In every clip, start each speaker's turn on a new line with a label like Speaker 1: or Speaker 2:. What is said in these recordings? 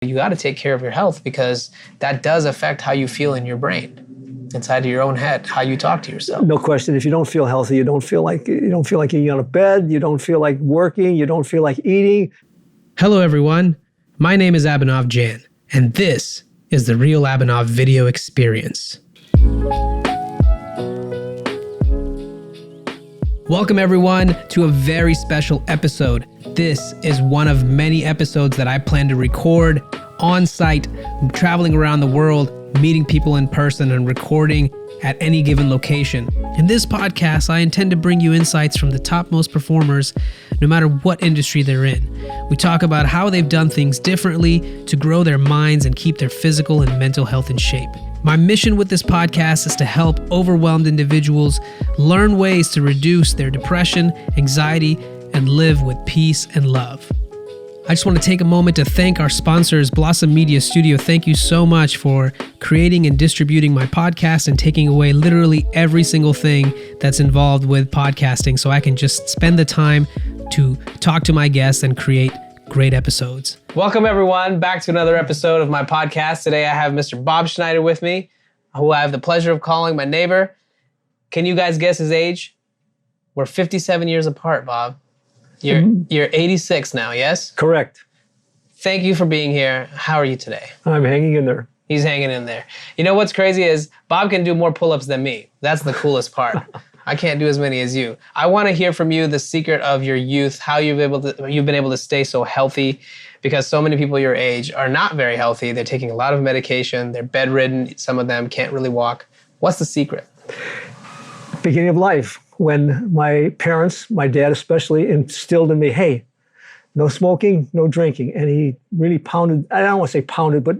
Speaker 1: You got to take care of your health because that does affect how you feel in your brain, inside of your own head, how you talk to yourself.
Speaker 2: No question. If you don't feel healthy, you don't feel like getting out of bed. You don't feel like working. You don't feel like eating.
Speaker 3: Hello, everyone. My name is Abhinav Jan, and this is the Real Abhinav Video Experience. Welcome, everyone, to a very special episode. This is one of many episodes that I plan to record on site, traveling around the world, meeting people in person, and recording at any given location. In this podcast, I intend to bring you insights from the topmost performers, no matter what industry they're in. We talk about how they've done things differently to grow their minds and keep their physical and mental health in shape. My mission with this podcast is to help overwhelmed individuals learn ways to reduce their depression, anxiety, and live with peace and love. I just want to take a moment to thank our sponsors, Blossom Media Studio. Thank you so much for creating and distributing my podcast and taking away literally every single thing that's involved with podcasting so I can just spend the time to talk to my guests and create great episodes.
Speaker 1: Welcome, everyone, back to another episode of my podcast. Today, I have Mr. Bob Snider with me, who I have the pleasure of calling my neighbor. Can you guys guess his age? We're 57 years apart, Bob. You're 86 now, yes?
Speaker 2: Correct.
Speaker 1: Thank you for being here. How are you today?
Speaker 2: I'm hanging in there.
Speaker 1: He's hanging in there. You know what's crazy is Bob can do more pull-ups than me. That's the coolest part. I can't do as many as you. I want to hear from you the secret of your youth, how you've been able to stay so healthy, because so many people your age are not very healthy. They're taking a lot of medication. They're bedridden. Some of them can't really walk. What's the secret?
Speaker 2: Beginning of life, when my parents, my dad especially, instilled in me, hey, no smoking, no drinking. And he really pounded, I don't want to say pounded, but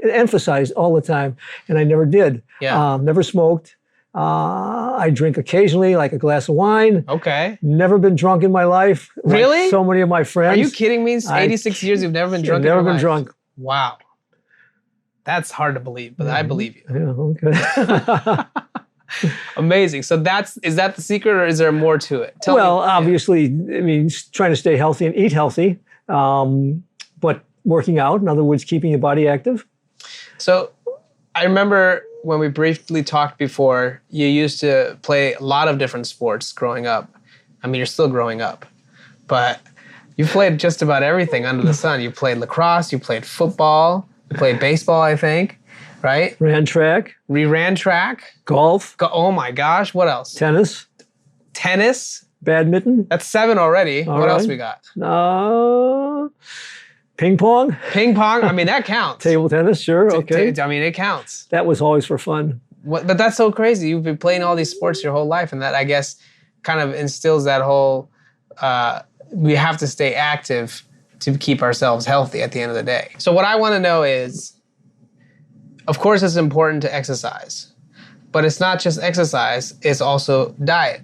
Speaker 2: emphasized all the time. And I never did.
Speaker 1: Yeah.
Speaker 2: Never smoked. I drink occasionally, like a glass of wine.
Speaker 1: Okay.
Speaker 2: Never been drunk in my life.
Speaker 1: Really?
Speaker 2: Like so many of my friends.
Speaker 1: Are you kidding me? 86 years, you've never been drunk in your life?
Speaker 2: Never been drunk.
Speaker 1: Wow. That's hard to believe, but I believe you.
Speaker 2: Yeah, okay.
Speaker 1: Amazing. So is that the secret, or is there more to it? Tell me.
Speaker 2: Obviously, I mean, trying to stay healthy and eat healthy, but working out, in other words, keeping your body active.
Speaker 1: So I remember when we briefly talked before, you used to play a lot of different sports growing up. I mean, you're still growing up, but you played just about everything under the sun. You played lacrosse, you played football, you played baseball, I think, right?
Speaker 2: Ran track.
Speaker 1: Ran track.
Speaker 2: Golf.
Speaker 1: Oh my gosh, what else?
Speaker 2: Tennis.
Speaker 1: Tennis.
Speaker 2: Badminton.
Speaker 1: That's 7 already. What else we got?
Speaker 2: Ping pong.
Speaker 1: Ping pong. I mean, that counts.
Speaker 2: Table tennis, sure. Okay.
Speaker 1: I mean, it counts.
Speaker 2: That was always for fun.
Speaker 1: But that's so crazy. You've been playing all these sports your whole life, and that, I guess, kind of instills that whole, we have to stay active to keep ourselves healthy at the end of the day. So what I want to know is, of course, it's important to exercise, but it's not just exercise, it's also diet.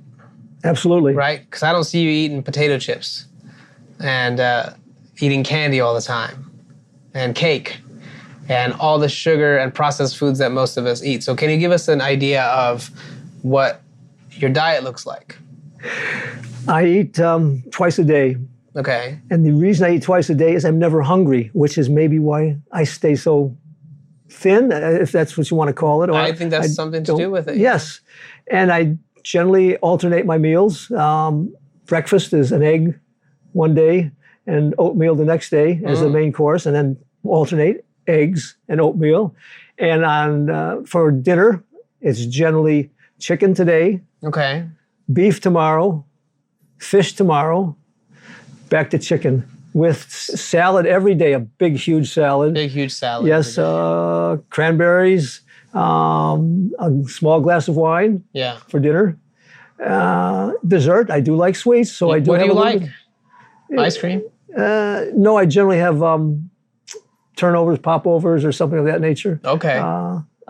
Speaker 2: Absolutely.
Speaker 1: Right? Because I don't see you eating potato chips and eating candy all the time and cake and all the sugar and processed foods that most of us eat. So can you give us an idea of what your diet looks like?
Speaker 2: I eat twice a day.
Speaker 1: Okay.
Speaker 2: And the reason I eat twice a day is I'm never hungry, which is maybe why I stay so thin, if that's what you want to call it. Or
Speaker 1: I think that's something to do with it.
Speaker 2: Yes. And I generally alternate my meals. Breakfast is an egg one day and oatmeal the next day as the main course, and then alternate eggs and oatmeal. And for dinner, it's generally chicken today,
Speaker 1: Okay.
Speaker 2: beef tomorrow, fish tomorrow, back to chicken with salad every day, a big, huge salad.
Speaker 1: Big, huge salad.
Speaker 2: Yes, cranberries, a small glass of wine for dinner. Dessert, I do like sweets, so I do
Speaker 1: What
Speaker 2: have
Speaker 1: do you
Speaker 2: a
Speaker 1: like?
Speaker 2: little
Speaker 1: Ice cream?
Speaker 2: No, I generally have turnovers, popovers, or something of that nature.
Speaker 1: Okay.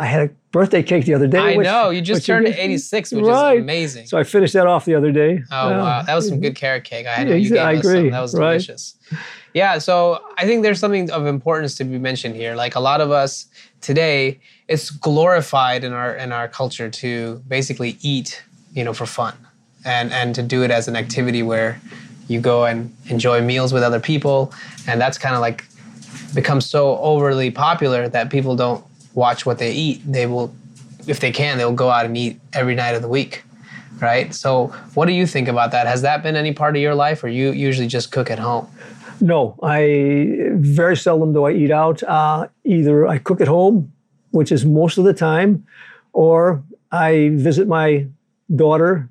Speaker 2: I had a birthday cake the other day.
Speaker 1: I know. You just turned 86, which is amazing.
Speaker 2: So I finished that off the other day.
Speaker 1: Oh, wow. That was some good carrot cake. I know you gave
Speaker 2: I
Speaker 1: us
Speaker 2: agree.
Speaker 1: some. That was delicious. Yeah, so I think there's something of importance to be mentioned here. Like a lot of us today, it's glorified in our culture to basically eat, for fun and to do it as an activity where you go and enjoy meals with other people. And that's kind of like become so overly popular that people don't watch what they eat. They will, if they can, they'll go out and eat every night of the week, right? So what do you think about that? Has that been any part of your life, or you usually just cook at home?
Speaker 2: No, I very seldom do I eat out. Either I cook at home, which is most of the time, or I visit my daughter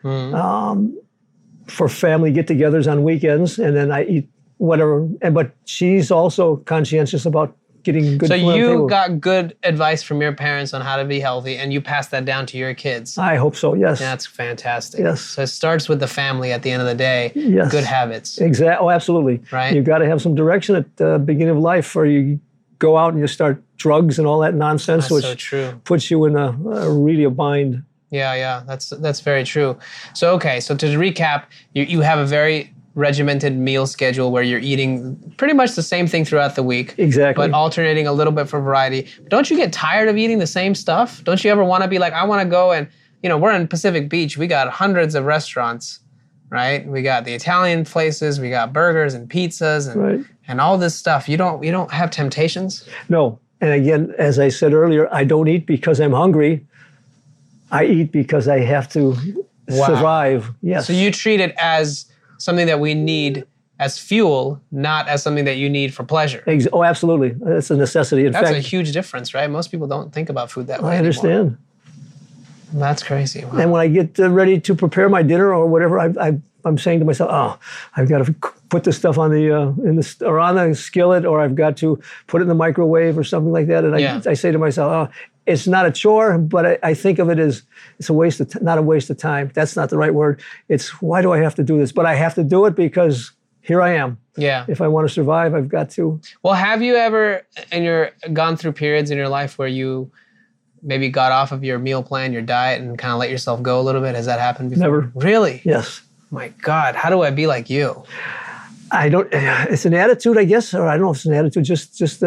Speaker 2: for family get-togethers on weekends, and then I eat whatever. But she's also conscientious about getting good food on the table.
Speaker 1: So you got good advice from your parents on how to be healthy, and you passed that down to your kids.
Speaker 2: I hope so, yes.
Speaker 1: That's fantastic.
Speaker 2: Yes.
Speaker 1: So it starts with the family at the end of the day.
Speaker 2: Yes.
Speaker 1: Good habits.
Speaker 2: Exactly. Oh, absolutely.
Speaker 1: Right.
Speaker 2: You've got to have some direction at the beginning of life, or you go out and you start drugs and all that nonsense,
Speaker 1: That's
Speaker 2: which
Speaker 1: so true.
Speaker 2: puts you in really a bind.
Speaker 1: Yeah, that's very true. So okay, so to recap, you have a very regimented meal schedule where you're eating pretty much the same thing throughout the week.
Speaker 2: Exactly.
Speaker 1: But alternating a little bit for variety. Don't you get tired of eating the same stuff? Don't you ever want to be like, I want to go and, we're in Pacific Beach. We got hundreds of restaurants, right? We got the Italian places, we got burgers and pizzas and all this stuff. You don't have temptations?
Speaker 2: No. And again, as I said earlier, I don't eat because I'm hungry. I eat because I have to survive. Yes.
Speaker 1: So you treat it as something that we need as fuel, not as something that you need for pleasure.
Speaker 2: Oh, absolutely. It's a necessity. In
Speaker 1: That's
Speaker 2: fact,
Speaker 1: a huge difference, right? Most people don't think about food that way
Speaker 2: I understand.
Speaker 1: anymore. That's crazy. Wow.
Speaker 2: And when I get ready to prepare my dinner or whatever, I'm saying to myself, "Oh, I've got to put this stuff on on the skillet, or I've got to put it in the microwave or something like that." And I say to myself, "Oh, it's not a chore," but I think of it as it's a waste of not a waste of time. That's not the right word. It's why do I have to do this? But I have to do it because here I am.
Speaker 1: Yeah.
Speaker 2: If I want to survive, I've got to.
Speaker 1: Well, have you ever gone through periods in your life where you maybe got off of your meal plan, your diet, and kind of let yourself go a little bit? Has that happened before?
Speaker 2: Never.
Speaker 1: Really?
Speaker 2: Yes.
Speaker 1: My God, how do I be like you?
Speaker 2: I don't. It's an attitude, I guess, or I don't know if it's an attitude. Just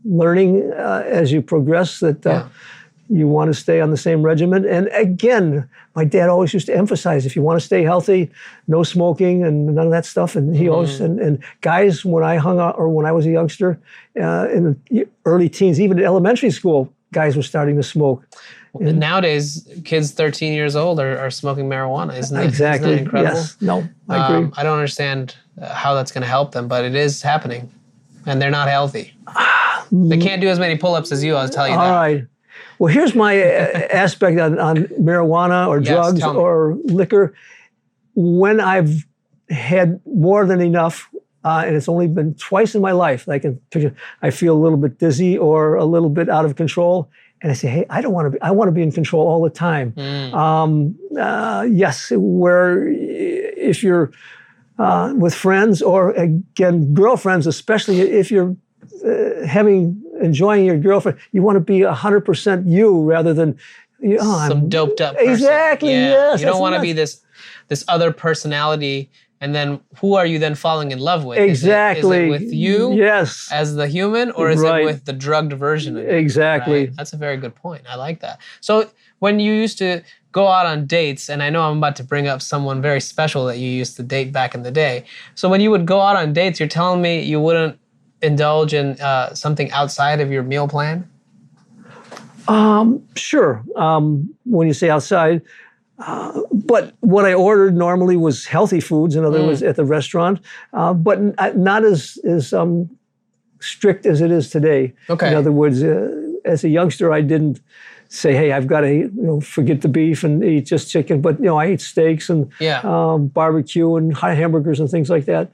Speaker 2: learning as you progress that you want to stay on the same regimen. And again, my dad always used to emphasize, if you want to stay healthy, no smoking and none of that stuff. And he always, and guys, when I hung out, or when I was a youngster, in the early teens, even in elementary school, guys were starting to smoke.
Speaker 1: And nowadays, kids 13 years old are smoking marijuana. Isn't that,
Speaker 2: exactly.
Speaker 1: Isn't that incredible?
Speaker 2: Yes. No, I agree.
Speaker 1: I don't understand how that's going to help them, but it is happening. And they're not healthy. They can't do as many pull-ups as you, I'll tell you that.
Speaker 2: All right. Well, here's my aspect on marijuana or drugs or liquor. When I've had more than enough, and it's only been twice in my life, I can picture, I feel a little bit dizzy or a little bit out of control. And I say, hey, I don't want to be, I want to be in control all the time. Yes, where if you're with friends, or again, girlfriends, especially if you're enjoying your girlfriend, you want to be 100% you rather than
Speaker 1: some doped up person.
Speaker 2: Exactly.
Speaker 1: Yeah.
Speaker 2: Yes.
Speaker 1: You don't want to be this other personality, and then who are you then falling in love with?
Speaker 2: Exactly.
Speaker 1: Is it with you?
Speaker 2: Yes.
Speaker 1: As the human, or is it with the drugged version of you?
Speaker 2: Exactly.
Speaker 1: Right? That's a very good point. I like that. So when you used to go out on dates, and I know I'm about to bring up someone very special that you used to date back in the day. So when you would go out on dates, you're telling me you wouldn't indulge in something outside of your meal plan?
Speaker 2: Sure. When you say outside, but what I ordered normally was healthy foods. In other words, at the restaurant, but not as strict as it is today. Okay. In other words, as a youngster, I didn't say, hey, I've got to forget the beef and eat just chicken. But I ate steaks and barbecue and hot hamburgers and things like that.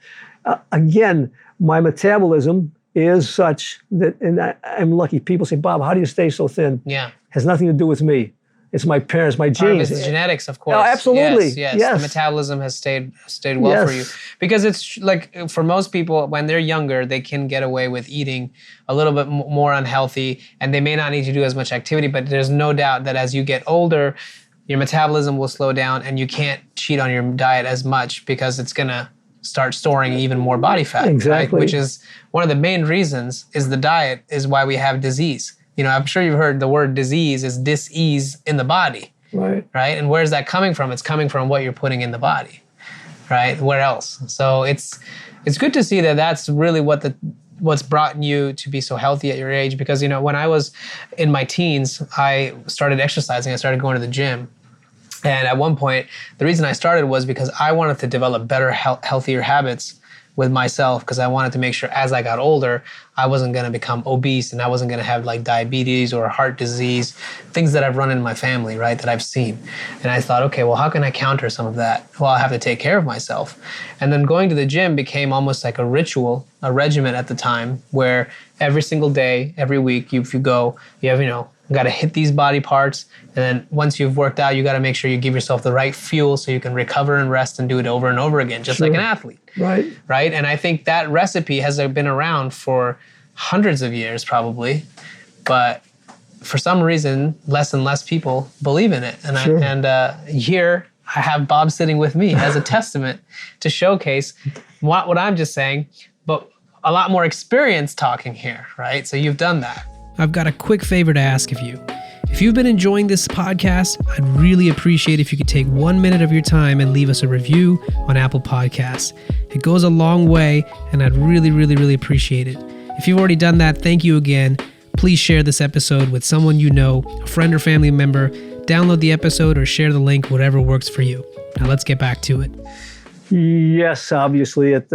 Speaker 2: Again, my metabolism is such that, and I'm lucky. People say, Bob, how do you stay so thin? Yeah, has nothing to do with me. It's my parents, my genes.
Speaker 1: It's genetics, of course.
Speaker 2: Oh, absolutely.
Speaker 1: Yes. The metabolism has stayed well for you. Because it's like, for most people, when they're younger, they can get away with eating a little bit more unhealthy, and they may not need to do as much activity, but there's no doubt that as you get older, your metabolism will slow down, and you can't cheat on your diet as much because it's going to start storing even more body fat.
Speaker 2: Exactly.
Speaker 1: Right? Which is one of the main reasons is the diet is why we have disease. I'm sure you've heard the word disease is dis-ease in the body. Right. Right? And where's that coming from? It's coming from what you're putting in the body. Right? Where else? So it's it's good to see that that's really what's brought you to be so healthy at your age. Because, when I was in my teens, I started exercising. I started going to the gym. And at one point, the reason I started was because I wanted to develop better, healthier habits with myself, because I wanted to make sure as I got older, I wasn't going to become obese and I wasn't going to have like diabetes or heart disease, things that I've run in my family, right, that I've seen. And I thought, okay, well, how can I counter some of that? Well, I have to take care of myself. And then going to the gym became almost like a ritual, a regimen at the time, where every single day, every week, if you go, you have, you got to hit these body parts. And then once you've worked out, you got to make sure you give yourself the right fuel so you can recover and rest and do it over and over again, just like an athlete.
Speaker 2: Right.
Speaker 1: Right. And I think that recipe has been around for hundreds of years probably, but for some reason, less and less people believe in it. And here I have Bob sitting with me as a testament to showcase what I'm just saying, but a lot more experience talking here, right? So you've done that.
Speaker 3: I've got a quick favor to ask of you. If you've been enjoying this podcast, I'd really appreciate if you could take 1 minute of your time and leave us a review on Apple Podcasts. It goes a long way, and I'd really, really, really appreciate it. If you've already done that, thank you again. Please share this episode with someone you know, a friend or family member. Download the episode or share the link, whatever works for you. Now let's get back to it.
Speaker 2: Yes, obviously at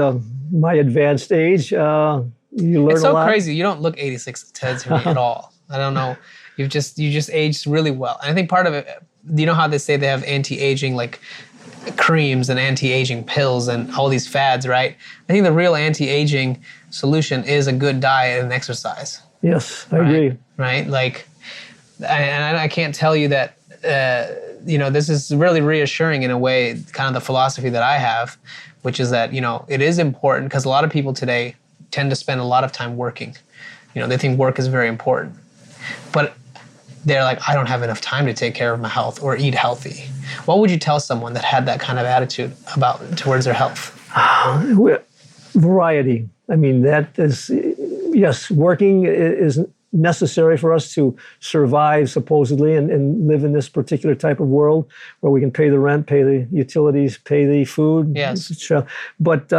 Speaker 2: my advanced age, you learn a lot.
Speaker 1: It's so crazy. You don't look 86 to me at all. I don't know. You just aged really well. And I think part of it, you know how they say they have anti-aging like creams and anti-aging pills and all these fads, right? I think the real anti-aging solution is a good diet and exercise.
Speaker 2: Yes, I agree.
Speaker 1: Right? Like, and I can't tell you that, this is really reassuring in a way, kind of the philosophy that I have, which is that, it is important because a lot of people today tend to spend a lot of time working. They think work is very important. But they're like, I don't have enough time to take care of my health or eat healthy. What would you tell someone that had that kind of attitude towards their health?
Speaker 2: Variety. I mean, that is, yes, working is necessary for us to survive, supposedly, and live in this particular type of world where we can pay the rent, pay the utilities, pay the food.
Speaker 1: Yes.
Speaker 2: But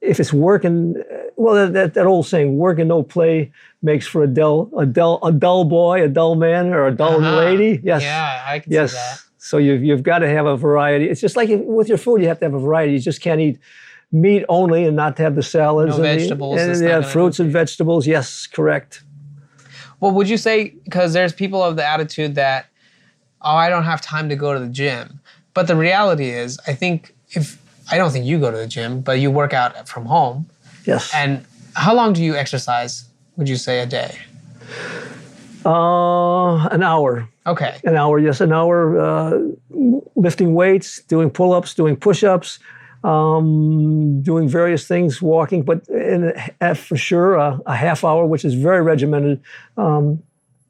Speaker 2: if it's working, well, that old saying, work and no play makes for a dull boy, a dull man, or a dull lady. Yes.
Speaker 1: Yeah, I can see that.
Speaker 2: So you've got to have a variety. It's just like with your food, you have to have a variety. You just can't eat meat only and not have the salads.
Speaker 1: No vegetables.
Speaker 2: Fruits and vegetables. Yes, correct.
Speaker 1: Well, would you say, because there's people of the attitude that, I don't have time to go to the gym. But the reality is, I don't think you go to the gym, but you work out from home.
Speaker 2: Yes.
Speaker 1: And how long do you exercise, would you say, a day?
Speaker 2: An hour.
Speaker 1: Okay.
Speaker 2: An hour, yes. An hour lifting weights, doing pull-ups, doing push-ups, doing various things, walking, but for sure a half hour, which is very regimented in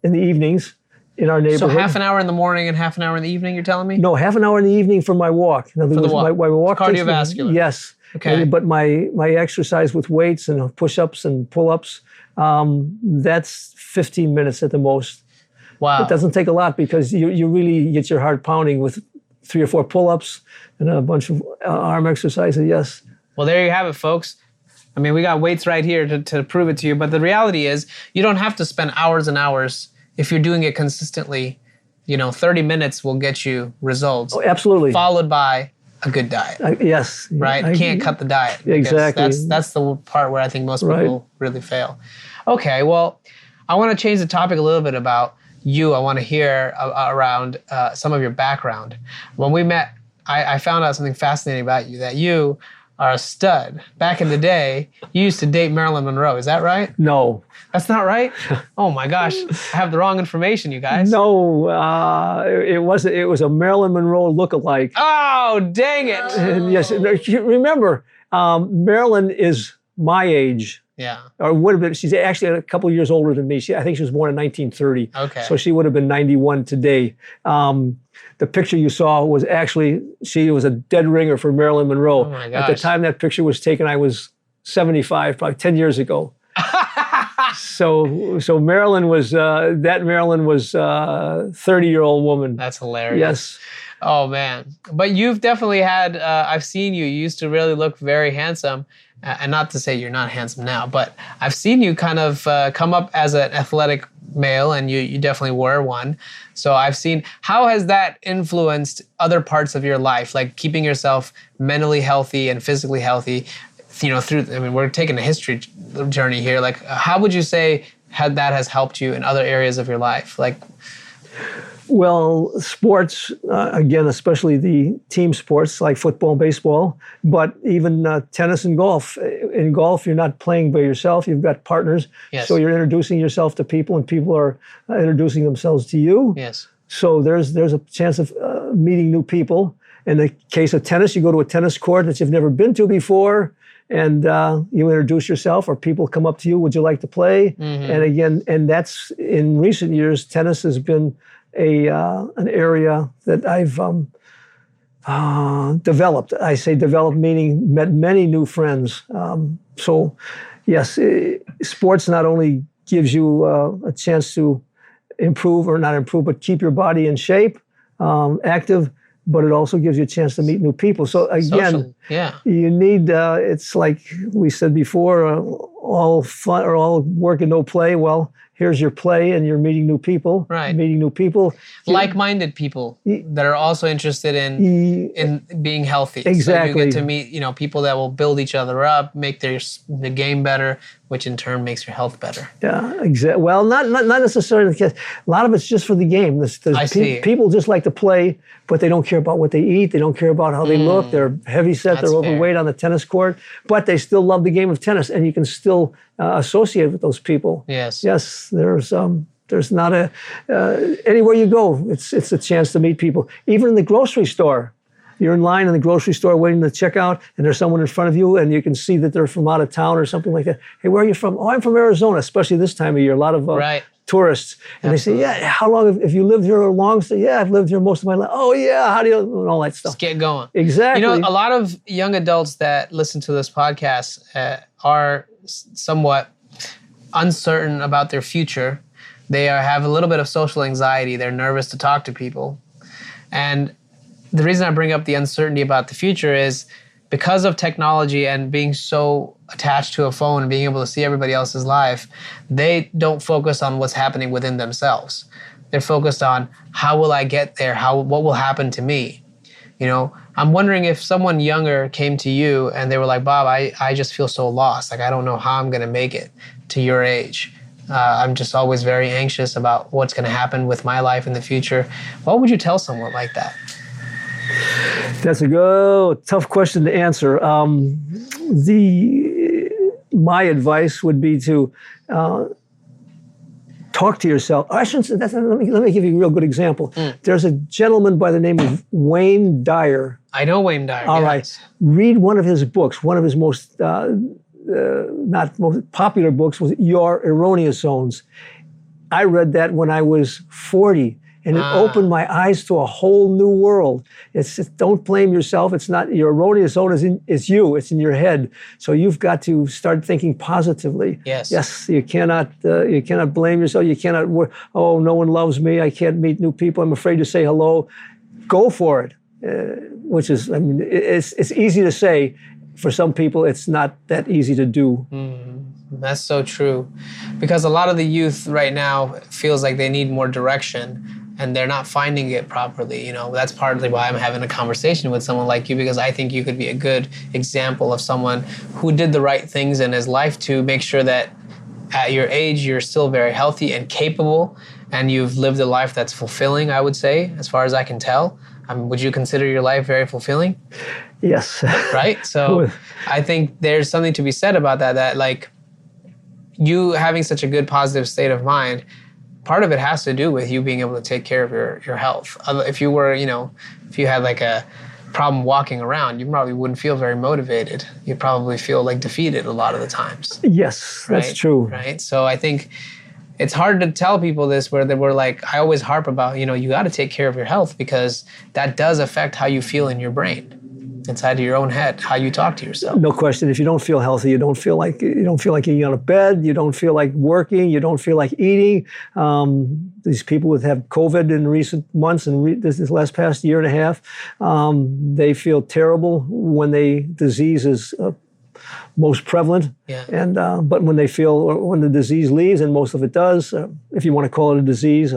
Speaker 2: the evenings in our neighborhood.
Speaker 1: So half an hour in the morning and half an hour in the evening, you're telling me?
Speaker 2: No, half an hour in the evening for my walk. In other words, my walk
Speaker 1: cardiovascular.
Speaker 2: Yes.
Speaker 1: Okay.
Speaker 2: But my exercise with weights and push-ups and pull-ups, that's 15 minutes at the most.
Speaker 1: Wow.
Speaker 2: It doesn't take a lot because you really get your heart pounding with 3 or 4 pull-ups and a bunch of arm exercises, yes.
Speaker 1: Well, there you have it, folks. I mean, we got weights right here to prove it to you, but the reality is you don't have to spend hours and hours if you're doing it consistently. 30 minutes will get you results.
Speaker 2: Oh, absolutely.
Speaker 1: Followed by a good diet.
Speaker 2: Yes.
Speaker 1: Right? You can't cut the diet.
Speaker 2: Exactly.
Speaker 1: That's the part where I think most people really fail. Okay, well, I want to change the topic a little bit about you. I want to hear around some of your background. When we met, I found out something fascinating about you, that you are a stud. Back in the day, you used to date Marilyn Monroe. Is that right?
Speaker 2: No.
Speaker 1: That's not right? Oh my gosh. I have the wrong information, you guys.
Speaker 2: No, it wasn't. It was a Marilyn Monroe lookalike.
Speaker 1: Oh, dang it.
Speaker 2: And yes, remember, Marilyn is my age.
Speaker 1: Yeah.
Speaker 2: Or would have been. She's actually a couple of years older than me. I think she was born in 1930.
Speaker 1: Okay.
Speaker 2: So she would have been 91 today. The picture you saw was actually, she was a dead ringer for Marilyn Monroe.
Speaker 1: Oh my gosh.
Speaker 2: At the time that picture was taken, I was 75, probably 10 years ago. So Marilyn was, that Marilyn was a 30-year-old woman.
Speaker 1: That's hilarious.
Speaker 2: Yes.
Speaker 1: Oh man. But you've definitely had, I've seen you. You used to really look very handsome. and not to say you're not handsome now, but I've seen you kind of come up as an athletic male, and you definitely were one. So I've seen, how has that influenced other parts of your life, like keeping yourself mentally healthy and physically healthy, through, I mean, we're taking a history journey here. Like, how would you say that has helped you in other areas of your life? Like,
Speaker 2: well, sports, again, especially the team sports like football and baseball, but even tennis and golf. In golf, you're not playing by yourself. You've got partners.
Speaker 1: Yes.
Speaker 2: So you're introducing yourself to people, and people are introducing themselves to you.
Speaker 1: Yes.
Speaker 2: So there's a chance of meeting new people. In the case of tennis, you go to a tennis court that you've never been to before, and you introduce yourself, or people come up to you, would you like to play? And again, and that's, in recent years, tennis has been an area that I've developed. I say developed, meaning met many new friends. So yes, sports not only gives you a chance to improve, or not improve, but keep your body in shape, active, but it also gives you a chance to meet new people. So again, you need, it's like we said before, all fun or all work and no play. Well, here's your play, and you're meeting new people.
Speaker 1: Right.
Speaker 2: Meeting new people.
Speaker 1: Like-minded people that are also interested in being healthy.
Speaker 2: Exactly.
Speaker 1: So you get to meet, people that will build each other up, make the game better, which in turn makes your health better.
Speaker 2: Yeah, exactly. Well, not necessarily the case. A lot of it's just for the game.
Speaker 1: I see.
Speaker 2: People just like to play, but they don't care about what they eat. They don't care about how they look. They're heavy set. They're overweight on the tennis court, but they still love the game of tennis, and you can still associate with those people.
Speaker 1: Yes.
Speaker 2: Yes. There's not anywhere you go, it's a chance to meet people. Even in the grocery store. You're in line in the grocery store waiting to check out, and there's someone in front of you, and you can see that they're from out of town or something like that. Hey, where are you from? Oh, I'm from Arizona, especially this time of year. A lot of tourists. And
Speaker 1: Absolutely.
Speaker 2: they say, yeah, how long have you lived here long? Say, yeah, I've lived here most of my life. Oh, yeah, how do you, and all that stuff.
Speaker 1: Just get going.
Speaker 2: Exactly.
Speaker 1: A lot of young adults that listen to this podcast are somewhat uncertain about their future. They have a little bit of social anxiety. They're nervous to talk to people. And the reason I bring up the uncertainty about the future is because of technology and being so attached to a phone and being able to see everybody else's life, they don't focus on what's happening within themselves. They're focused on, how will I get there? What will happen to me? I'm wondering if someone younger came to you and they were like, Bob, I just feel so lost. Like, I don't know how I'm going to make it to your age. I'm just always very anxious about what's going to happen with my life in the future. What would you tell someone like that?
Speaker 2: That's a tough question to answer. My advice would be to talk to yourself. I shouldn't say that. Let me give you a real good example. There's a gentleman by the name of Wayne Dyer.
Speaker 1: I know Wayne Dyer.
Speaker 2: All right. Read one of his books. One of his most not most popular books was Your Erroneous Zones. I read that when I was 40. And it opened my eyes to a whole new world. It's just, don't blame yourself. It's not, your erroneous zone is you. It's in your head. So you've got to start thinking positively.
Speaker 1: Yes.
Speaker 2: Yes. You cannot blame yourself. You cannot. Oh, no one loves me. I can't meet new people. I'm afraid to say hello. Go for it. Which is, I mean, it's easy to say. For some people, it's not that easy to do.
Speaker 1: That's so true, because a lot of the youth right now feels like they need more direction, and they're not finding it properly. That's partly why I'm having a conversation with someone like you, because I think you could be a good example of someone who did the right things in his life to make sure that at your age, you're still very healthy and capable, and you've lived a life that's fulfilling, I would say, as far as I can tell. Would you consider your life very fulfilling?
Speaker 2: Yes.
Speaker 1: Right? So I think there's something to be said about that like, you having such a good positive state of mind, part of it has to do with you being able to take care of your health. If you were, if you had like a problem walking around, you probably wouldn't feel very motivated. You'd probably feel like defeated a lot of the times.
Speaker 2: Yes,
Speaker 1: right?
Speaker 2: That's true.
Speaker 1: Right? So I think it's hard to tell people this, where they were like, I always harp about, you got to take care of your health, because that does affect how you feel in your brain, inside of your own head, how you talk to yourself.
Speaker 2: No question. If you don't feel healthy, you don't feel like getting out of bed. You don't feel like working. You don't feel like eating. These people that have COVID in recent months and this past year and a half, they feel terrible when disease is most prevalent.
Speaker 1: Yeah.
Speaker 2: And but when they feel, or when the disease leaves, and most of it does, if you want to call it a disease.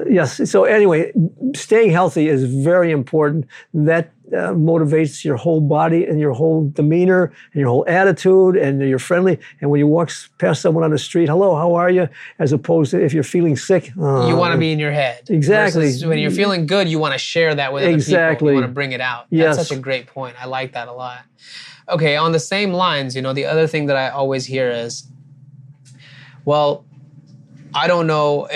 Speaker 2: Yes. So anyway, staying healthy is very important. That motivates your whole body and your whole demeanor and your whole attitude, and you're friendly. And when you walk past someone on the street, hello, how are you? As opposed to if you're feeling sick.
Speaker 1: You want to be in your head.
Speaker 2: Exactly.
Speaker 1: Versus when you're feeling good, you want to share that with other people. You want to bring it out.
Speaker 2: Yes.
Speaker 1: That's such a great point. I like that a lot. Okay, on the same lines, the other thing that I always hear is, well, I don't know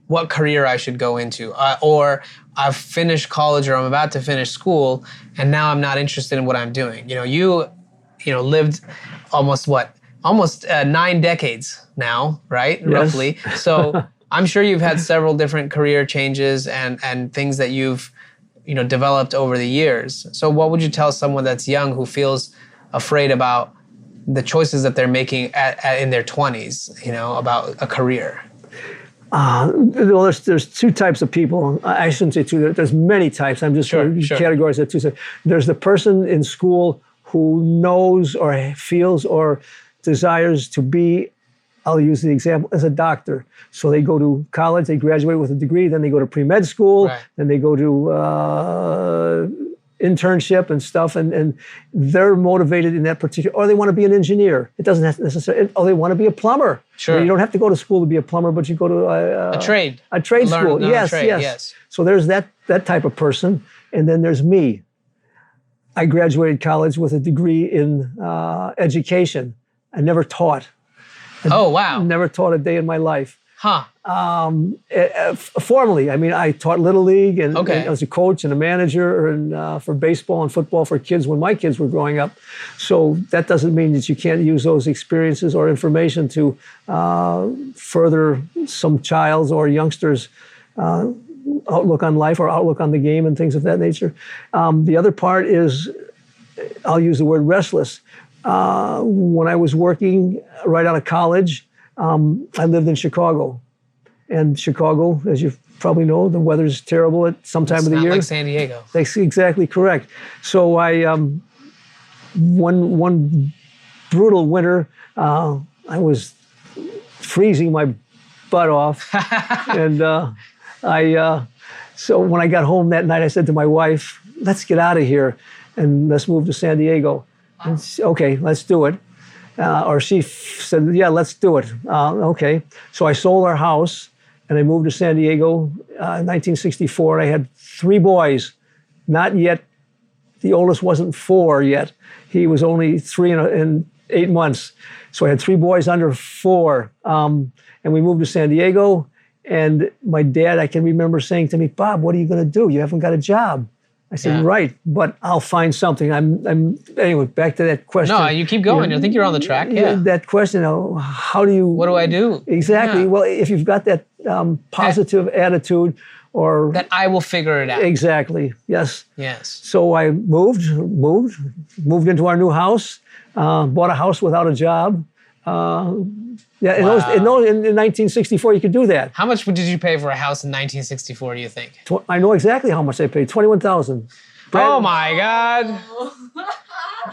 Speaker 1: what career I should go into, or I've finished college, or I'm about to finish school, and now I'm not interested in what I'm doing. You lived almost 9 decades now, right?
Speaker 2: Yes.
Speaker 1: Roughly. So I'm sure you've had several different career changes and things that you've developed over the years. So what would you tell someone that's young who feels afraid about the choices that they're making in their 20s, about a career?
Speaker 2: Well, there's two types of people. I shouldn't say two. There's many types. I'm just going to categorize that two. There's the person in school who knows or feels or desires to be, I'll use the example, as a doctor. So they go to college, they graduate with a degree, then they go to pre-med school, then they go to internship and stuff, and they're motivated in that particular, or they want to be an engineer. It doesn't have to necessarily, or they want to be a plumber.
Speaker 1: Sure.
Speaker 2: You don't have to go to school to be a plumber, but you go to a trade school. Yes. So there's that type of person, and then there's me. I graduated college with a degree in education. I never taught.
Speaker 1: Oh, wow.
Speaker 2: Never taught a day in my life.
Speaker 1: Huh.
Speaker 2: Formally, I taught Little League, and I was a coach and a manager and for baseball and football for kids when my kids were growing up. So that doesn't mean that you can't use those experiences or information to further some child's or youngster's outlook on life or outlook on the game and things of that nature. The other part is, I'll use the word restless. When I was working right out of college, I lived in Chicago. And Chicago, as you probably know, the weather's terrible at some time of the year.
Speaker 1: It's not like San Diego.
Speaker 2: That's exactly correct. So I, one brutal winter, I was freezing my butt off. And so when I got home that night, I said to my wife, let's get out of here and let's move to San Diego. And she, okay, let's do it. Or she said, yeah, let's do it. Okay. So I sold our house and I moved to San Diego in 1964. And I had 3 boys, not yet, the oldest wasn't 4 yet. He was only 3 and 8 months. So I had 3 boys under 4. And we moved to San Diego. And my dad, I can remember saying to me, Bob, what are you going to do? You haven't got a job. I said, right, but I'll find something. Anyway, back to that question.
Speaker 1: No, you keep going. I think you're on the track. Yeah.
Speaker 2: That question, how do you...
Speaker 1: What do I do?
Speaker 2: Exactly. Yeah. Well, if you've got that positive attitude or...
Speaker 1: That I will figure it out.
Speaker 2: Exactly. Yes.
Speaker 1: Yes.
Speaker 2: So I moved into our new house, bought a house without a job. Yeah, in 1964, you could do that.
Speaker 1: How much did you pay for a house in 1964, do you think?
Speaker 2: I know exactly how much I paid, $21,000.
Speaker 1: Oh my God.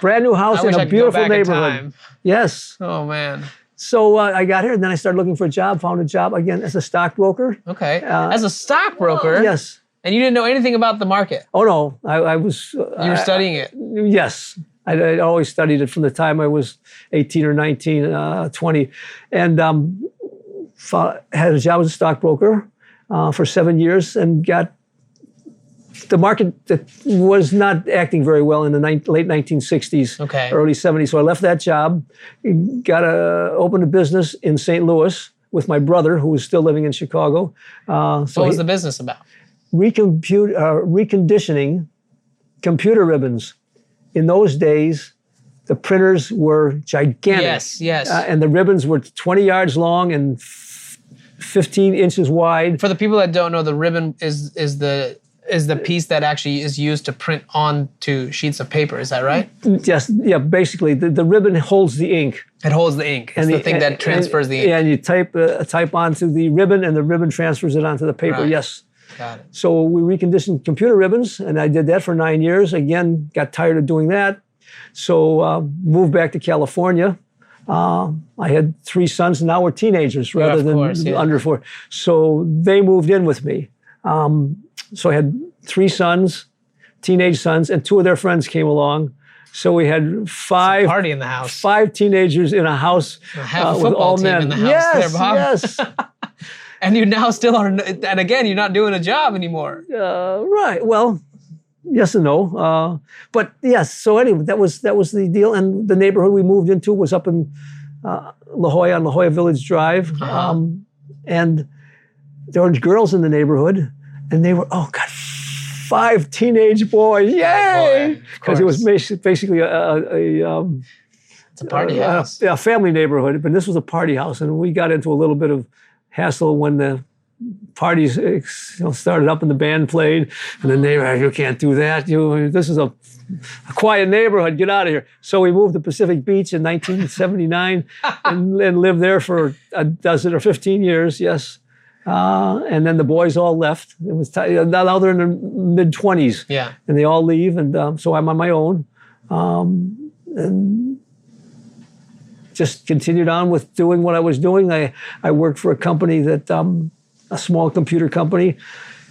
Speaker 2: Brand new house in a beautiful neighborhood. Yes.
Speaker 1: Oh man.
Speaker 2: So I got here and then I started looking for a job, found a job again as a stockbroker.
Speaker 1: Okay. As a stockbroker?
Speaker 2: Yes.
Speaker 1: And you didn't know anything about the market?
Speaker 2: Oh no, I was...
Speaker 1: You were studying it?
Speaker 2: Yes. I always studied it from the time I was 18 or 19, 20. And had a job as a stockbroker for 7 years and got the market that was not acting very well in the late 1960s, early 70s. So I left that job, opened a business in St. Louis with my brother, who was still living in Chicago.
Speaker 1: What was the business about?
Speaker 2: Reconditioning computer ribbons. In those days, the printers were gigantic.
Speaker 1: Yes.
Speaker 2: And the ribbons were 20 yards long and 15 inches wide.
Speaker 1: For the people that don't know, the ribbon is the piece that actually is used to print onto sheets of paper. Is that right?
Speaker 2: Yes. Yeah. Basically, the ribbon holds the ink.
Speaker 1: It holds the ink. It's the thing that transfers the ink.
Speaker 2: Yeah, and you type onto the ribbon, and the ribbon transfers it onto the paper. Right. Yes.
Speaker 1: Got it.
Speaker 2: So we reconditioned computer ribbons, and I did that for 9 years. Again, got tired of doing that. So moved back to California. I had 3 sons, and now we're teenagers rather than under 4. So they moved in with me. So I had 3 sons, teenage sons, and 2 of their friends came along. So we had 5
Speaker 1: party in the house.
Speaker 2: 5 teenagers in a house with all men.
Speaker 1: In the house
Speaker 2: yes,
Speaker 1: there, Bob.
Speaker 2: yes.
Speaker 1: And you now still are, and again, you're not doing a job anymore.
Speaker 2: Right. Well, yes and no. But yes. So anyway, that was the deal. And the neighborhood we moved into was up in La Jolla on La Jolla Village Drive. And there were girls in the neighborhood, and they were 5 teenage boys. Yay! Because it was basically
Speaker 1: it's a party house.
Speaker 2: A family neighborhood, but this was a party house, and we got into a little bit of hassle when the parties started up and the band played, and the neighbor, you can't do that. This is a quiet neighborhood. Get out of here. So we moved to Pacific Beach in 1979 and lived there for a dozen or 15 years. Yes. And then the boys all left. It was now they're in their mid-20s.
Speaker 1: Yeah.
Speaker 2: And they all leave, and so I'm on my own. And just continued on with doing what I was doing. I worked for a company that, a small computer company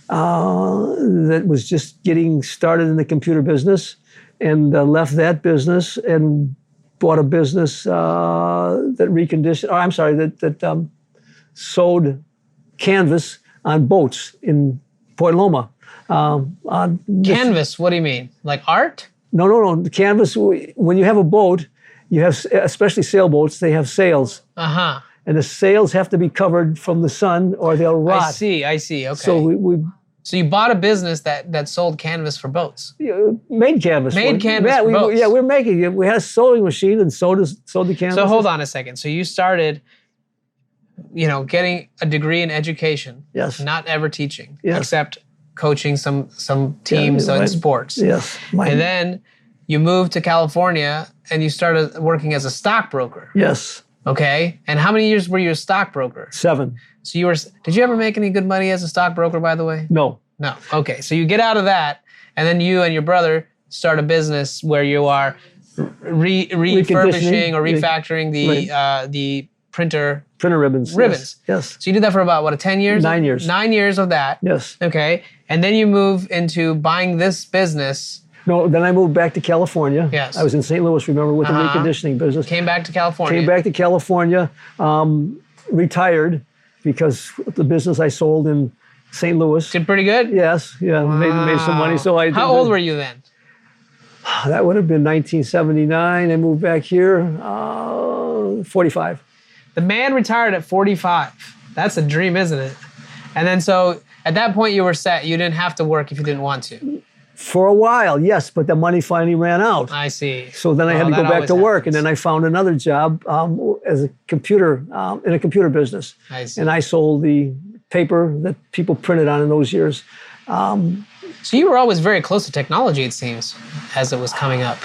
Speaker 2: that was just getting started in the computer business, and left that business and bought a business that sewed canvas on boats in Point Loma.
Speaker 1: Canvas, what do you mean? Like art?
Speaker 2: No. The canvas, when you have a boat, you have, especially sailboats, they have sails.
Speaker 1: Uh-huh.
Speaker 2: And the sails have to be covered from the sun or they'll rot.
Speaker 1: I see. Okay.
Speaker 2: So
Speaker 1: So you bought a business that sold canvas for boats?
Speaker 2: Made canvas.
Speaker 1: Canvas for boats.
Speaker 2: We're making it. We had a sewing machine and sewed the canvas.
Speaker 1: So hold on a second. So you started, getting a degree in education.
Speaker 2: Yes.
Speaker 1: Not ever teaching.
Speaker 2: Yes.
Speaker 1: Except coaching some teams in sports.
Speaker 2: Yes.
Speaker 1: And then you moved to California and you started working as a stockbroker.
Speaker 2: Yes.
Speaker 1: Okay. And how many years were you a stockbroker?
Speaker 2: 7.
Speaker 1: So did you ever make any good money as a stockbroker, by the way?
Speaker 2: No.
Speaker 1: No. Okay. So you get out of that, and then you and your brother start a business where you are refurbishing or refactoring the printer
Speaker 2: ribbons. Yes.
Speaker 1: So you did that for about 10 years?
Speaker 2: 9 years.
Speaker 1: 9 years of that.
Speaker 2: Yes.
Speaker 1: Okay. And then you move into buying this business.
Speaker 2: No, then I moved back to California.
Speaker 1: Yes.
Speaker 2: I was in St. Louis, remember, with the reconditioning business.
Speaker 1: Came back to California.
Speaker 2: Retired because the business I sold in St. Louis.
Speaker 1: Did pretty good?
Speaker 2: Yes. Yeah, made some money. So
Speaker 1: How old were you then?
Speaker 2: That would have been 1979. I moved back here, 45.
Speaker 1: The man retired at 45. That's a dream, isn't it? And then so at that point you were set. You didn't have to work if you didn't want to.
Speaker 2: For a while, yes, but the money finally ran out.
Speaker 1: I see.
Speaker 2: So then I had to go back to work, and then I found another job as a computer in a computer business.
Speaker 1: I see.
Speaker 2: And I sold the paper that people printed on in those years.
Speaker 1: So you were always very close to technology, it seems, as it was coming up.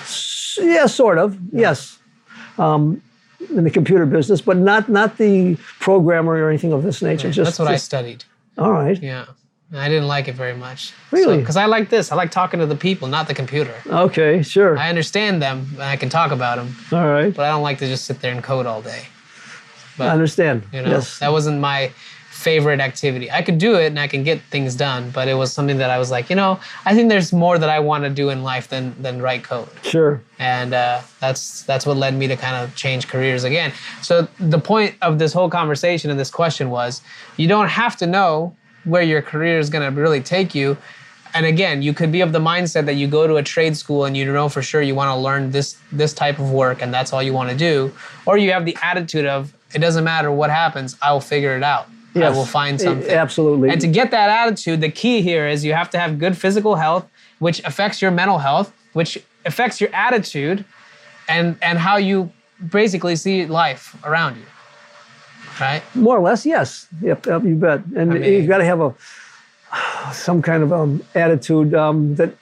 Speaker 2: Yeah, sort of. Yes, in the computer business, but not the programmer or anything of this nature.
Speaker 1: Yeah, that's what I studied.
Speaker 2: All right.
Speaker 1: Yeah. I didn't like it very much.
Speaker 2: Really?
Speaker 1: Because I like this. I like talking to the people, not the computer.
Speaker 2: Okay, sure.
Speaker 1: I understand them, and I can talk about them.
Speaker 2: All right.
Speaker 1: But I don't like to just sit there and code all day. But,
Speaker 2: I understand. Yes.
Speaker 1: That wasn't my favorite activity. I could do it, and I can get things done, but it was something that I was like, I think there's more that I want to do in life than write code.
Speaker 2: Sure.
Speaker 1: And that's what led me to kind of change careers again. So the point of this whole conversation and this question was, you don't have to know where your career is going to really take you. And again, you could be of the mindset that you go to a trade school and you know for sure you want to learn this type of work and that's all you want to do. Or you have the attitude of, it doesn't matter what happens, I will figure it out.
Speaker 2: Yes,
Speaker 1: I will find something.
Speaker 2: Absolutely.
Speaker 1: And to get that attitude, the key here is you have to have good physical health, which affects your mental health, which affects your attitude and how you basically see life around you. Right?
Speaker 2: More or less, yes. Yep, you bet. And you've got to have some kind of attitude that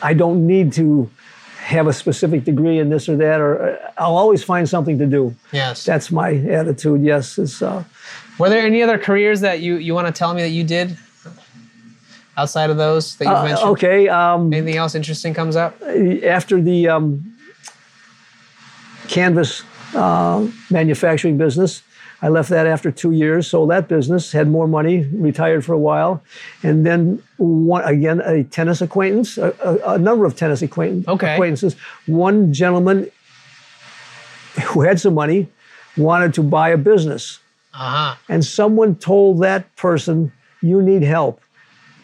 Speaker 2: I don't need to have a specific degree in this or that, or I'll always find something to do.
Speaker 1: Yes.
Speaker 2: That's my attitude, yes.
Speaker 1: Were there any other careers that you want to tell me that you did outside of those that you've mentioned?
Speaker 2: Okay.
Speaker 1: Anything else interesting comes up?
Speaker 2: After the canvas manufacturing business. I left that after 2 years, sold that business, had more money, retired for a while, and then again a tennis acquaintance, a number of tennis acquaintances. One gentleman who had some money wanted to buy a business, and someone told that person, "You need help.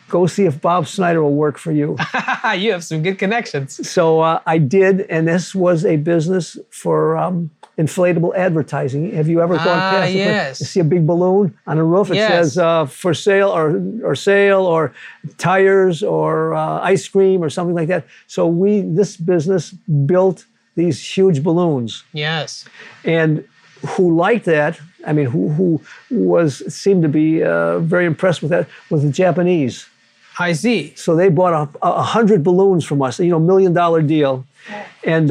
Speaker 2: Go see if Bob Snider will work for you."
Speaker 1: You have some good connections.
Speaker 2: So I did, and this was a business for inflatable advertising. Have you ever gone past
Speaker 1: yes.
Speaker 2: You see a big balloon on the roof? It says for sale or sale or tires or ice cream or something like that. So this business built these huge balloons.
Speaker 1: Yes.
Speaker 2: And who liked that, I mean, who seemed to be very impressed with that, was the Japanese.
Speaker 1: I see.
Speaker 2: So they bought 100 balloons from us, $1 million deal. And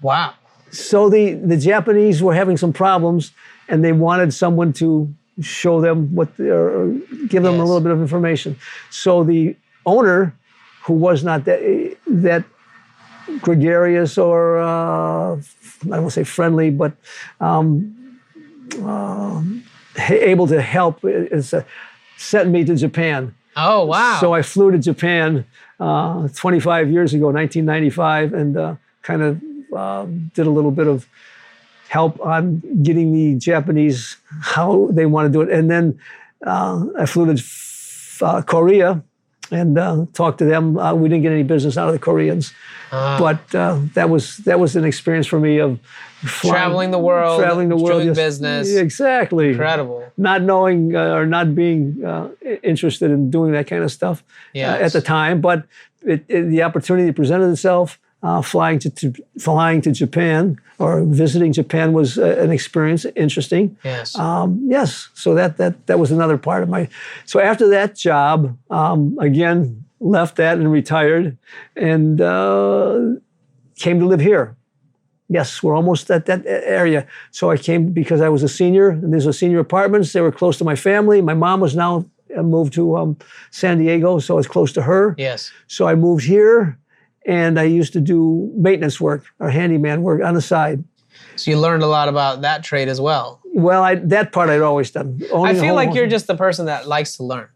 Speaker 1: wow.
Speaker 2: so the Japanese were having some problems, and they wanted someone to show them or give them a little bit of information. So the owner, who was not that gregarious or I don't want to say friendly, but able to help, sent me to Japan.
Speaker 1: Oh, wow.
Speaker 2: So I flew to Japan 25 years ago, 1995, and kind of did a little bit of help on getting the Japanese how they want to do it. And then I flew to Korea and talked to them. We didn't get any business out of the Koreans, but that was an experience for me of
Speaker 1: traveling the world, doing business.
Speaker 2: Exactly.
Speaker 1: Incredible.
Speaker 2: Not knowing or not being interested in doing that kind of stuff at the time, but the opportunity presented itself. Flying to Japan or visiting Japan was an experience, interesting.
Speaker 1: Yes.
Speaker 2: Yes. So that was another part of my. So after that job, again left that and retired, and came to live here. Yes, we're almost at that area. So I came because I was a senior, and there's senior apartments. They were close to my family. My mom was now moved to San Diego, so I was close to her.
Speaker 1: Yes.
Speaker 2: So I moved here. And I used to do maintenance work or handyman work on the side.
Speaker 1: So you learned a lot about that trade as well.
Speaker 2: Well, that part I'd always done.
Speaker 1: I feel like you're just the person that likes to learn.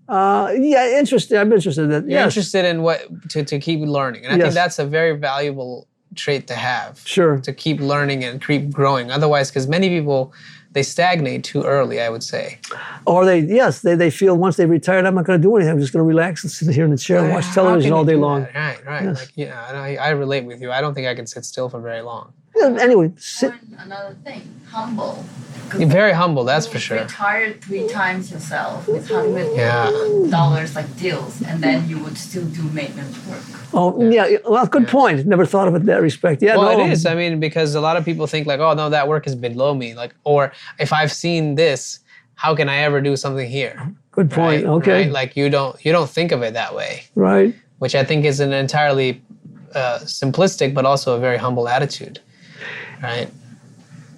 Speaker 2: Yeah, interested. I'm interested in that.
Speaker 1: You're interested in what to keep learning, and I think that's a very valuable trait to have.
Speaker 2: Sure.
Speaker 1: To keep learning and keep growing. Otherwise, because many people, they stagnate too early, I would say.
Speaker 2: Or they feel once they've retired, I'm not going to do anything. I'm just going to relax and sit here in the chair and watch television all day long.
Speaker 1: Right.
Speaker 2: Yes.
Speaker 1: Like, I relate with you. I don't think I can sit still for very long.
Speaker 2: Anyway,
Speaker 4: another thing, humble.
Speaker 1: You're very humble, that's for sure.
Speaker 4: Retired 3 times yourself with $100 like deals, and then you would still do maintenance work.
Speaker 2: Oh, yeah. Well, good point. Never thought of it in that respect. Yeah,
Speaker 1: well, it is. I mean, because a lot of people think like, oh, no, that work is below me. Like, or if I've seen this, how can I ever do something here?
Speaker 2: Good point.
Speaker 1: Right?
Speaker 2: Okay.
Speaker 1: Right? Like you don't think of it that way.
Speaker 2: Right.
Speaker 1: Which I think is an entirely simplistic, but also a very humble attitude. Right.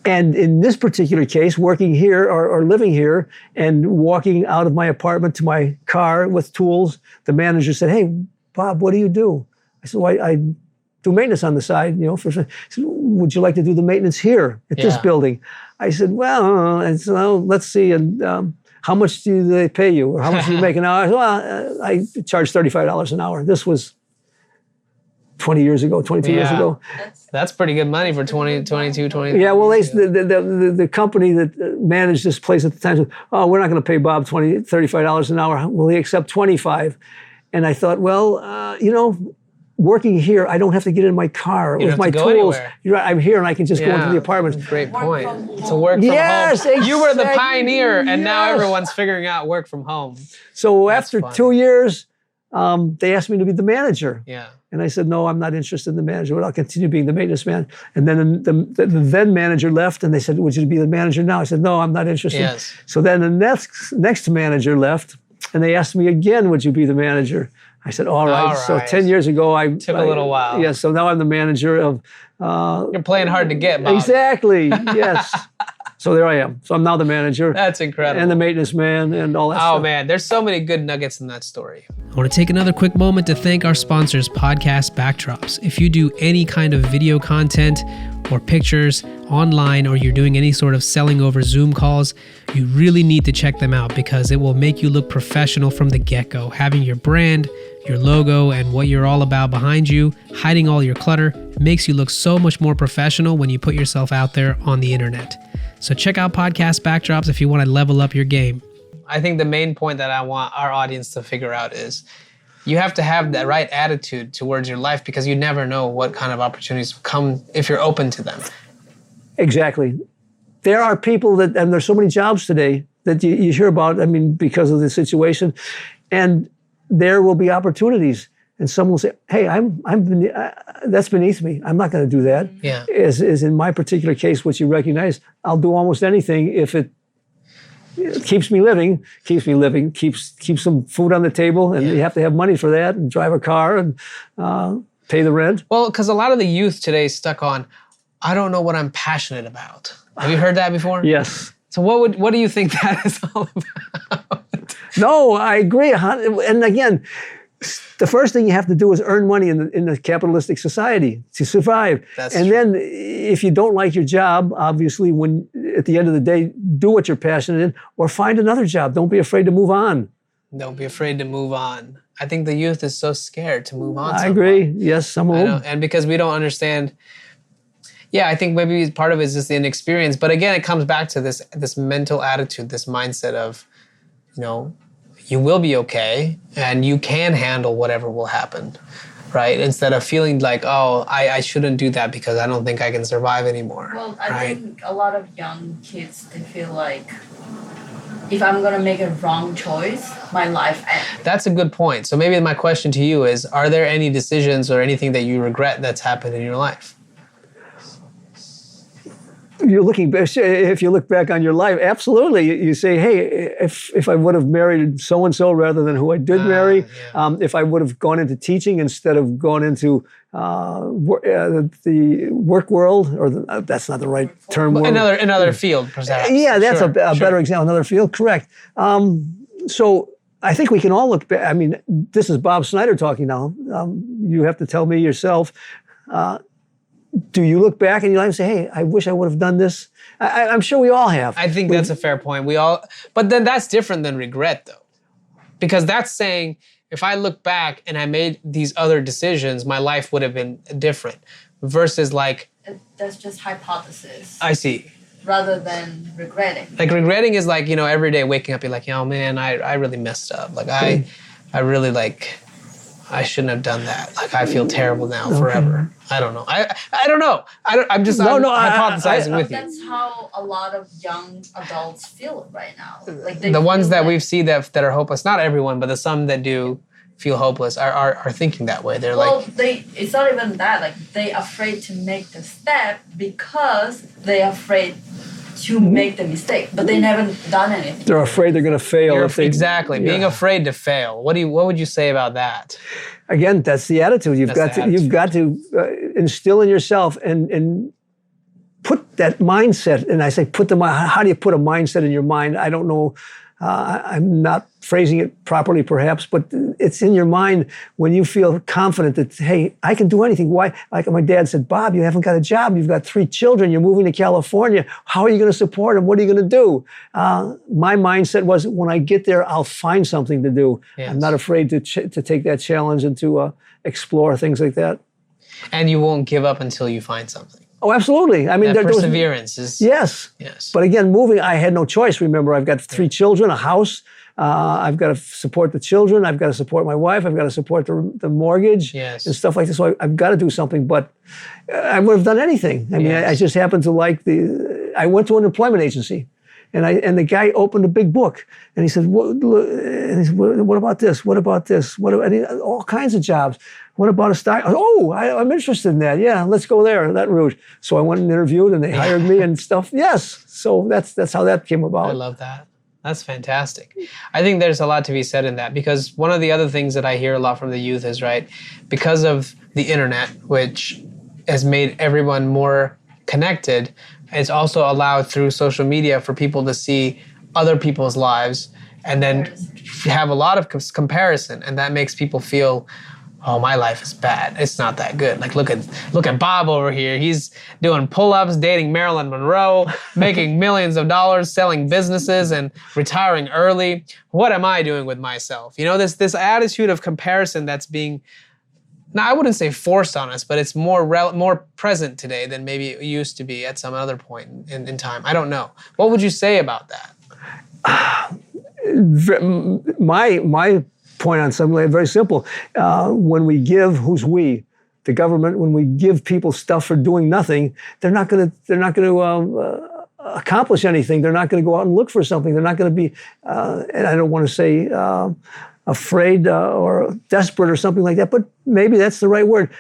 Speaker 2: And in this particular case, working here or living here and walking out of my apartment to my car with tools, the manager said, "Hey, Bob, what do you do?" I said, "Well, I do maintenance on the side, He said, "Would you like to do the maintenance here at this building?" I said, "Well, let's see. And how much do they pay you, or how much do you make an hour?" I said, "Well, I charge $35 an hour." This was 22 years ago.
Speaker 1: That's pretty good money for 22, 20.
Speaker 2: Yeah, well, the company that managed this place at the time said, "Oh, we're not going to pay Bob $35 an hour. Will he accept 25?" And I thought, well, working here, I don't have to get in my car with my tools. You're right, I'm here and I can just go into the apartment.
Speaker 1: Great point. To work from home.
Speaker 2: Exactly.
Speaker 1: You were the pioneer, and now everyone's figuring out work from home.
Speaker 2: So after 2 years, they asked me to be the manager.
Speaker 1: Yeah.
Speaker 2: And I said, "No, I'm not interested in the manager. I'll continue being the maintenance man." And then the then manager left, and they said, "Would you be the manager now?" I said, "No, I'm not interested."
Speaker 1: Yes.
Speaker 2: So then the next manager left, and they asked me again, "Would you be the manager?" I said, all right. So 10 years ago, I
Speaker 1: took a little while.
Speaker 2: Yeah, so now I'm the manager of...
Speaker 1: You're playing hard to get, Bob.
Speaker 2: Exactly, yes. So there I am. So I'm now the manager.
Speaker 1: That's incredible.
Speaker 2: And the maintenance man and all that stuff.
Speaker 1: Oh man, there's so many good nuggets in that story.
Speaker 3: I want to take another quick moment to thank our sponsors, Podcast Backdrops. If you do any kind of video content or pictures online, or you're doing any sort of selling over Zoom calls, you really need to check them out because it will make you look professional from the get-go. Having your brand, your logo, and what you're all about behind you, hiding all your clutter, makes you look so much more professional when you put yourself out there on the internet. So check out Podcast Backdrops if you want to level up your game.
Speaker 1: I think the main point that I want our audience to figure out is you have to have the right attitude towards your life because you never know what kind of opportunities come if you're open to them.
Speaker 2: Exactly. There are people that, and there's so many jobs today that you hear about, I mean, because of the situation, and there will be opportunities. And someone will say, hey, that's beneath me. I'm not going to do that.
Speaker 1: Yeah.
Speaker 2: As in my particular case, what you recognize, I'll do almost anything if it keeps me living, keeps some food on the table, and you have to have money for that, and drive a car, and pay the rent.
Speaker 1: Well, because a lot of the youth today is stuck on, I don't know what I'm passionate about. Have you heard that before?
Speaker 2: Yes.
Speaker 1: So what do you think that is all about?
Speaker 2: No, I agree. And again, the first thing you have to do is earn money in the capitalistic society to survive.
Speaker 1: That's
Speaker 2: and
Speaker 1: true.
Speaker 2: Then if you don't like your job, obviously, when at the end of the day, do what you're passionate in or find another job. Don't be afraid to move on.
Speaker 1: Don't be afraid to move on. I think the youth is so scared to move on.
Speaker 2: I agree. Yes, some of them.
Speaker 1: And because we don't understand. Yeah, I think maybe part of it is just the inexperience. But again, it comes back to this mental attitude, this mindset of, you will be okay and you can handle whatever will happen, right? Instead of feeling like, oh, I shouldn't do that because I don't think I can survive anymore.
Speaker 4: Well, I think a lot of young kids, they feel like if I'm going to make a wrong choice, my life ends.
Speaker 1: That's a good point. So maybe my question to you is, are there any decisions or anything that you regret that's happened in your life?
Speaker 2: If you look back on your life, absolutely. You say, hey, if I would have married so-and-so rather than who I did marry, if I would have gone into teaching instead of gone into the work world, or that's not the right term.
Speaker 1: Another field, perhaps.
Speaker 2: Yeah, that's a better example, another field, correct. So I think we can all look back. I mean, this is Bob Snider talking now. You have to tell me yourself, do you look back in your life and say, hey, I wish I would have done this? I'm sure we all have.
Speaker 1: I think that's a fair point. But then that's different than regret, though. Because that's saying, if I look back and I made these other decisions, my life would have been different. Versus like...
Speaker 4: That's just hypothesis.
Speaker 1: I see.
Speaker 4: Rather than regretting.
Speaker 1: Like regretting is like, every day waking up, you're like, oh man, I really messed up. Like I really I shouldn't have done that. Like I feel terrible now forever. I don't know. I don't know. I'm hypothesizing with you.
Speaker 4: That's how a lot of young adults feel right now. Like
Speaker 1: the ones that we've seen that are hopeless, not everyone, but the some that do feel hopeless are thinking that way. They're
Speaker 4: it's not even that. Like they're afraid to make the step because they're afraid to make the mistake, but they never done anything.
Speaker 2: They're afraid they're going to fail.
Speaker 1: Exactly. Being afraid to fail. What would you say about that?
Speaker 2: Again, that's the attitude. You've got to instill in yourself and put that mindset. And I say, how do you put a mindset in your mind? I don't know. I'm not phrasing it properly, perhaps, but it's in your mind when you feel confident that, hey, I can do anything. Why? Like my dad said, Bob, you haven't got a job. You've got 3 children. You're moving to California. How are you going to support them? What are you going to do? My mindset was, when I get there, I'll find something to do. Yes. I'm not afraid to take that challenge and to explore things like that.
Speaker 1: And you won't give up until you find something.
Speaker 2: Oh, absolutely. I mean,
Speaker 1: that perseverance is...
Speaker 2: Yes. But again, moving, I had no choice. Remember, I've got 3 children, a house. I've got to support the children. I've got to support my wife. I've got to support the mortgage and stuff like this. So I've got to do something. But I would have done anything. I mean, I just happened to like I went to an employment agency. And the guy opened a big book, and he said, "What about this? What about this? All kinds of jobs. What about a stock? Oh, I'm interested in that. Yeah, let's go there, that route." So I went and interviewed, and they hired me and stuff. Yes, so that's how that came about.
Speaker 1: I love that. That's fantastic. I think there's a lot to be said in that, because one of the other things that I hear a lot from the youth is, right, because of the internet, which has made everyone more connected, it's also allowed through social media for people to see other people's lives and then have a lot of comparison, and that makes people feel, oh, my life is bad. It's not that good. Like, look at Bob over here. He's doing pull-ups, dating Marilyn Monroe, making millions of dollars, selling businesses, and retiring early. What am I doing with myself? You know, this attitude of comparison that's being, now I wouldn't say forced on us, but it's more present today than maybe it used to be at some other point in time. I don't know. What would you say about that?
Speaker 2: My point on something like very simple. When we give, who's we? The government. When we give people stuff for doing nothing, they're not going to accomplish anything. They're not going to go out and look for something. They're not going to be, and I don't want to say afraid or desperate or something like that, but maybe that's the right word.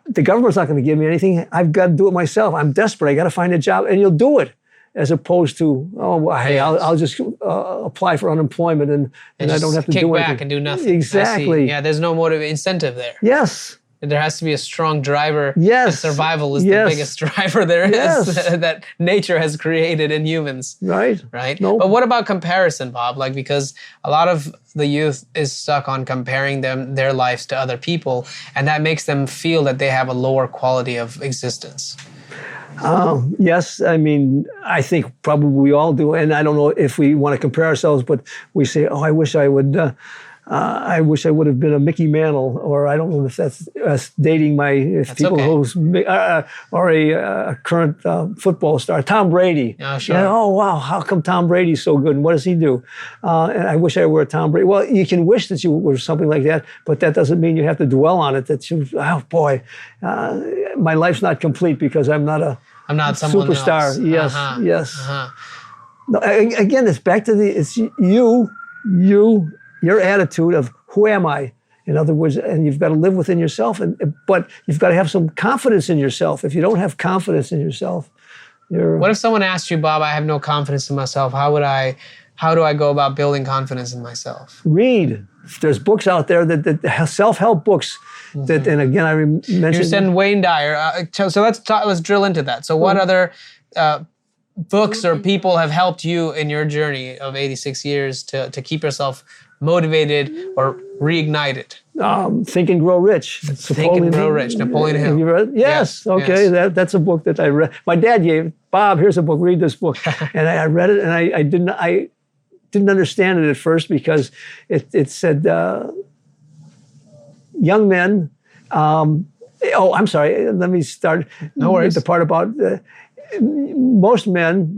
Speaker 2: The government's not going to give me anything. I've got to do it myself. I'm desperate. I got to find a job, and you'll do it. As opposed to, oh, well, hey, I'll just apply for unemployment and I don't have to do anything.
Speaker 1: Kick back and do nothing.
Speaker 2: Exactly.
Speaker 1: Yeah, there's no incentive there.
Speaker 2: Yes.
Speaker 1: There has to be a strong driver.
Speaker 2: Yes.
Speaker 1: And survival is the biggest driver there is that nature has created in humans.
Speaker 2: Right.
Speaker 1: Right?
Speaker 2: Nope.
Speaker 1: But what about comparison, Bob? Like, because a lot of the youth is stuck on comparing their lives to other people, and that makes them feel that they have a lower quality of existence.
Speaker 2: Yes, I mean, I think probably we all do, and I don't know if we want to compare ourselves, but we say, "Oh, I wish I would have been a Mickey Mantle," or I don't know if that's dating who's or a current football star, Tom Brady.
Speaker 1: Oh, sure.
Speaker 2: Yeah, oh wow, how come Tom Brady's so good? And what does he do? And I wish I were a Tom Brady. Well, you can wish that you were something like that, but that doesn't mean you have to dwell on it. That you, oh boy, my life's not complete because I'm not
Speaker 1: someone
Speaker 2: superstar.
Speaker 1: Else.
Speaker 2: Yes, yes. No, again, it's back to it's your attitude of who am I? In other words, and you've got to live within yourself, but you've got to have some confidence in yourself. If you don't have confidence in yourself, you're...
Speaker 1: What if someone asked you, Bob, I have no confidence in myself. How do I go about building confidence in myself?
Speaker 2: Read. There's books out there that self-help books that, and again, I mentioned...
Speaker 1: You said Wayne Dyer. So let's drill into that. So what other books or people have helped you in your journey of 86 years to keep yourself motivated or reignited?
Speaker 2: Think and Grow Rich.
Speaker 1: Think and Grow Rich, Napoleon Hill.
Speaker 2: Have you read it? Yes. Okay, yes. That's a book that I read. My dad gave, Bob, here's a book, read this book. And I read it, and I didn't understand it at first because it said young men, I'm sorry, let me start.
Speaker 1: No worries.
Speaker 2: The part about most men,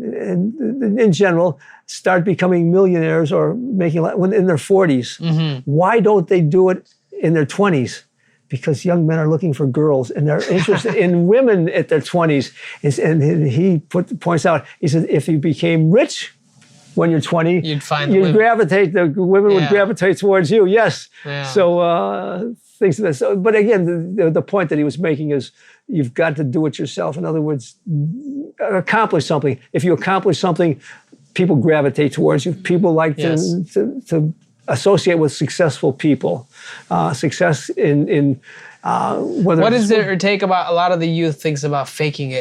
Speaker 2: in general, start becoming millionaires or making when in their 40s. Mm-hmm. Why don't they do it in their 20s? Because young men are looking for girls and they're interested in women at their 20s. And he points out, he says, if you became rich when you're 20, you'd gravitate, the women would gravitate towards you. Yes. Yeah. So things like that. So, but again, the point that he was making is you've got to do it yourself. In other words, accomplish something. If you accomplish something, people gravitate towards you. People like to associate with successful people. Success in whether.
Speaker 1: What is there take about a lot of the youth thinks about faking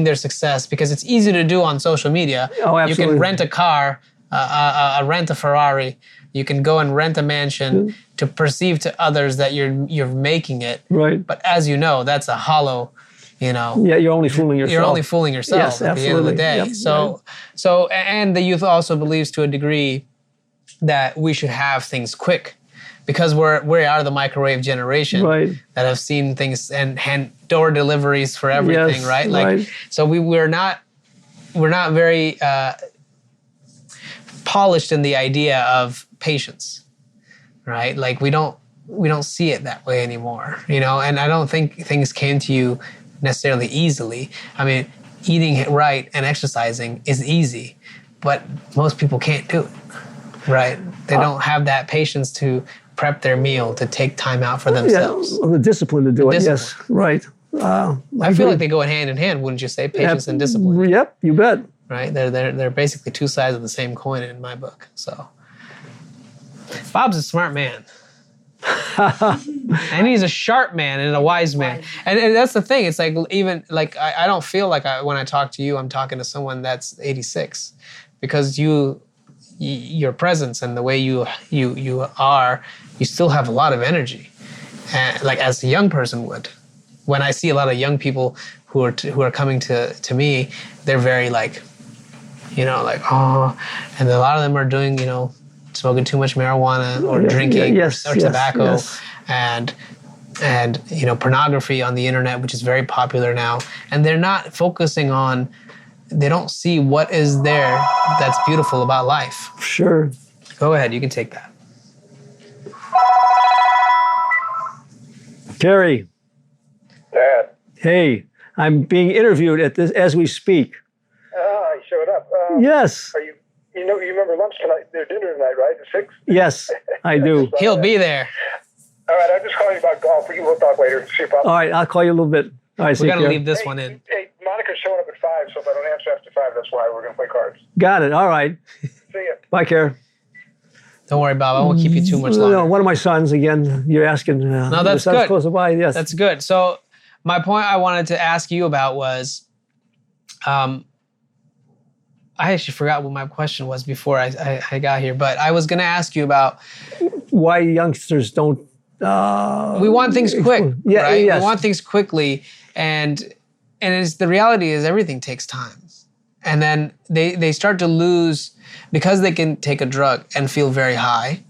Speaker 1: their success, because it's easy to do on social media.
Speaker 2: Oh, absolutely.
Speaker 1: You can rent a car, rent a Ferrari. You can go and rent a mansion to perceive to others that you're making it.
Speaker 2: Right.
Speaker 1: But as you know, that's a hollow,
Speaker 2: Yeah, you're only fooling yourself.
Speaker 1: You're only fooling yourself at the end of the day. Yep. So, and the youth also believes to a degree that we should have things quick, because we are the microwave generation that have seen things and hand door deliveries for everything, right? Like, so we're not very polished in the idea of patience, right? Like we don't see it that way anymore, And I don't think things came to you necessarily easily. I mean, eating right and exercising is easy, but most people can't do it, right? They don't have that patience to prep their meal, to take time out for themselves.
Speaker 2: The discipline to do it, yes, right.
Speaker 1: I feel like they go hand in hand, wouldn't you say? Patience and discipline.
Speaker 2: Yep, you bet.
Speaker 1: Right? They're basically two sides of the same coin in my book. So Bob's a smart man. And he's a sharp man and a wise man. And that's the thing. It's like, even like, I don't feel like when I talk to you, I'm talking to someone that's 86, because your presence and the way you are, you still have a lot of energy, and like as a young person would. When I see a lot of young people who are coming to me, they're very like, like, oh, and a lot of them are doing, smoking too much marijuana or drinking or tobacco, and pornography on the internet, which is very popular now. And they're not focusing on, they don't see what is there that's beautiful about life.
Speaker 2: Sure.
Speaker 1: Go ahead, you can take that.
Speaker 2: Carrie.
Speaker 5: Dad.
Speaker 2: Hey, I'm being interviewed at this as we speak.
Speaker 5: I showed up.
Speaker 2: Yes.
Speaker 5: Are you remember lunch tonight, dinner tonight, right? At 6?
Speaker 2: Yes, I do.
Speaker 1: He'll be there.
Speaker 5: All right, I'm just calling you about golf. We'll talk later. See you, Pop.
Speaker 2: All right, I'll call you a little bit. All right,
Speaker 1: We got to
Speaker 2: care.
Speaker 1: leave this one in.
Speaker 5: Hey, Monica's showing up at 5, so if I don't answer after 5, that's why we're going to play cards.
Speaker 2: Got it. All right.
Speaker 5: See ya.
Speaker 2: Bye, Care.
Speaker 1: Don't worry, Bob. I won't keep you too much longer.
Speaker 2: No, one of my sons, again, you're asking.
Speaker 1: No, that's
Speaker 2: your son's
Speaker 1: good.
Speaker 2: Close by, yes.
Speaker 1: That's good. So my point I wanted to ask you about was, I actually forgot what my question was before I got here, but I was going to ask you about
Speaker 2: why youngsters don't.
Speaker 1: We want things quick,
Speaker 2: yeah,
Speaker 1: right?
Speaker 2: yes.
Speaker 1: We want things quickly, and the reality is everything takes time, and then they start to lose, because they can take a drug and feel very high.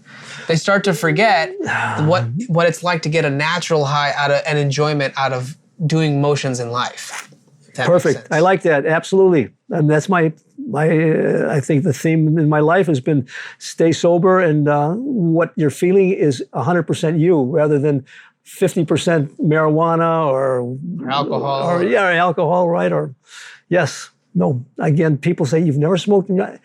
Speaker 1: They start to forget what it's like to get a natural high out of and enjoyment out of doing motions in life. If that makes
Speaker 2: Perfect.
Speaker 1: sense.
Speaker 2: I like that. Absolutely. And that's my I think the theme in my life has been stay sober, and what you're feeling is 100% you, rather than 50% marijuana or
Speaker 1: alcohol.
Speaker 2: Or alcohol, right? Or yes. No. Again, people say you've never smoked, you've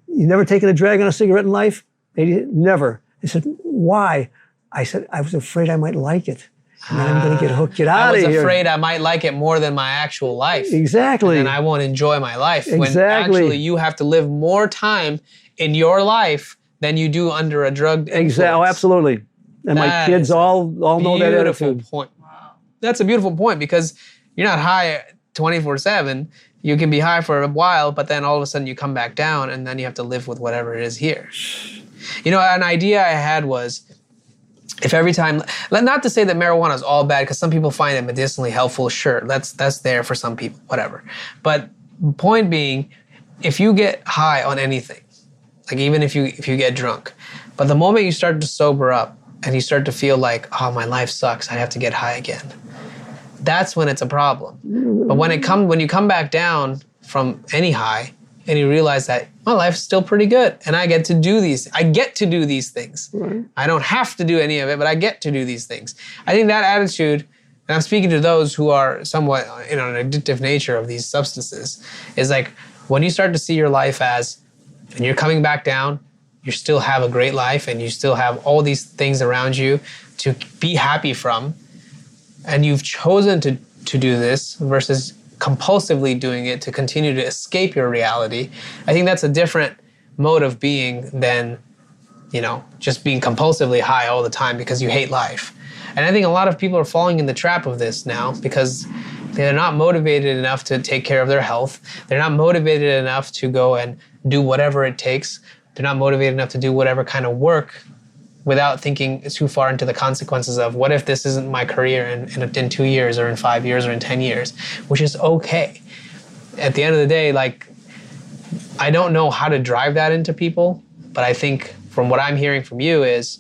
Speaker 2: never taken a drag on a cigarette in life? Never. I said, why? I said, I was afraid I might like it. And then I'm going to get hooked. Get out of here.
Speaker 1: I was afraid I might like it more than my actual life.
Speaker 2: Exactly.
Speaker 1: And I won't enjoy my life.
Speaker 2: Exactly.
Speaker 1: When actually you have to live more time in your life than you do under a drug influence.
Speaker 2: Exactly. Oh, absolutely. And my kids all know that attitude.
Speaker 1: Beautiful point. Wow. That's a beautiful point, because you're not high 24/7. You can be high for a while, but then all of a sudden you come back down, and then you have to live with whatever it is here. An idea I had was, if every time, not to say that marijuana is all bad, because some people find it medicinally helpful, sure, that's there for some people, whatever. But point being, if you get high on anything, like even if you get drunk, but the moment you start to sober up and you start to feel like, oh, my life sucks, I have to get high again, that's when it's a problem. But when you come back down from any high, and you realize that my life's still pretty good, and I get to do these things.
Speaker 2: Right.
Speaker 1: I don't have to do any of it, but I get to do these things. I think that attitude, and I'm speaking to those who are somewhat an addictive nature of these substances, is like, when you start to see your life as, and you're coming back down, you still have a great life, and you still have all these things around you to be happy from, and you've chosen to do this versus compulsively doing it to continue to escape your reality. I think that's a different mode of being than, just being compulsively high all the time because you hate life. And I think a lot of people are falling in the trap of this now, because they're not motivated enough to take care of their health. They're not motivated enough to go and do whatever it takes. They're not motivated enough to do whatever kind of work without thinking too far into the consequences of, what if this isn't my career in 2 years or in 5 years or in 10 years, which is okay. At the end of the day, like, I don't know how to drive that into people, but I think from what I'm hearing from you is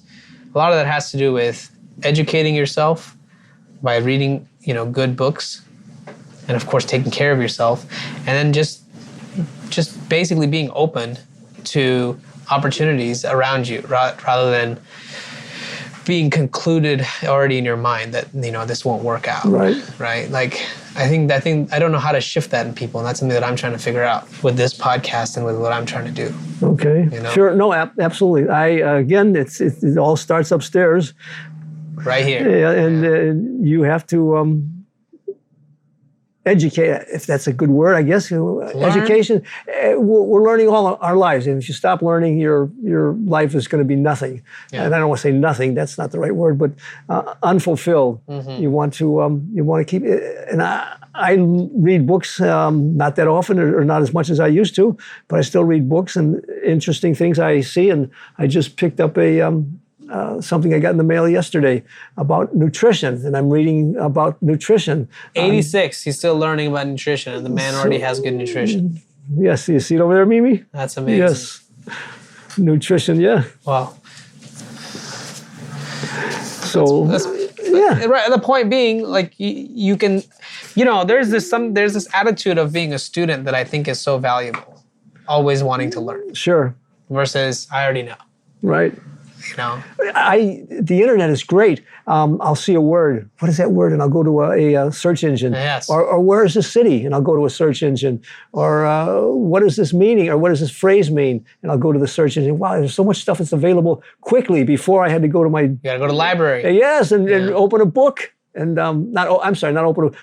Speaker 1: a lot of that has to do with educating yourself by reading, good books, and of course taking care of yourself, and then just basically being open to opportunities around you, rather than being concluded already in your mind that this won't work out. Right. Like, I think I don't know how to shift that in people, and that's something that I'm trying to figure out with this podcast and with what I'm trying to do.
Speaker 2: Okay. Sure. No. Absolutely. Again, it all starts upstairs.
Speaker 1: Right here.
Speaker 2: And you have to educate, if that's a good word, I guess. Education. We're learning all our lives, and if you stop learning, your life is going to be nothing.
Speaker 1: Yeah.
Speaker 2: And I don't want to say nothing. That's not the right word, but unfulfilled.
Speaker 1: Mm-hmm.
Speaker 2: You want to keep it. And I read books not that often, or not as much as I used to, but I still read books and interesting things I see. And I just picked up something I got in the mail yesterday about nutrition, and I'm reading about nutrition.
Speaker 1: 86, he's still learning about nutrition, and the man already has good nutrition.
Speaker 2: Yes, you see it over there, Mimi?
Speaker 1: That's amazing.
Speaker 2: Yes. Nutrition, yeah.
Speaker 1: Wow.
Speaker 2: So, yeah.
Speaker 1: Right. The point being, like, you can, there's this attitude of being a student that I think is so valuable, always wanting to learn.
Speaker 2: Sure.
Speaker 1: Versus, I already know.
Speaker 2: Right.
Speaker 1: The
Speaker 2: internet is great. I'll see a word. What is that word? And I'll go to a search engine.
Speaker 1: Yes.
Speaker 2: Or where is this city? And I'll go to a search engine. Or what is this meaning? Or what does this phrase mean? And I'll go to the search engine. Wow, there's so much stuff that's available quickly before I had to go to my...
Speaker 1: You got to go to the library.
Speaker 2: Yes, and open a book. And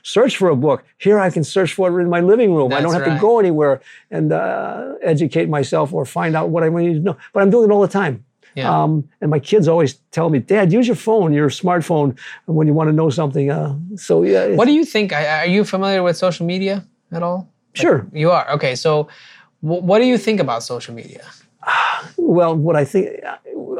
Speaker 2: search for a book. Here I can search for it in my living room. I don't have to go anywhere and educate myself or find out what I need to know. But I'm doing it all the time.
Speaker 1: Yeah.
Speaker 2: And my kids always tell me, Dad, use your phone, your smartphone, when you want to know something.
Speaker 1: What do you think? Are you familiar with social media at all?
Speaker 2: Sure.
Speaker 1: You are? Okay, so what do you think about social media?
Speaker 2: Well, what I think,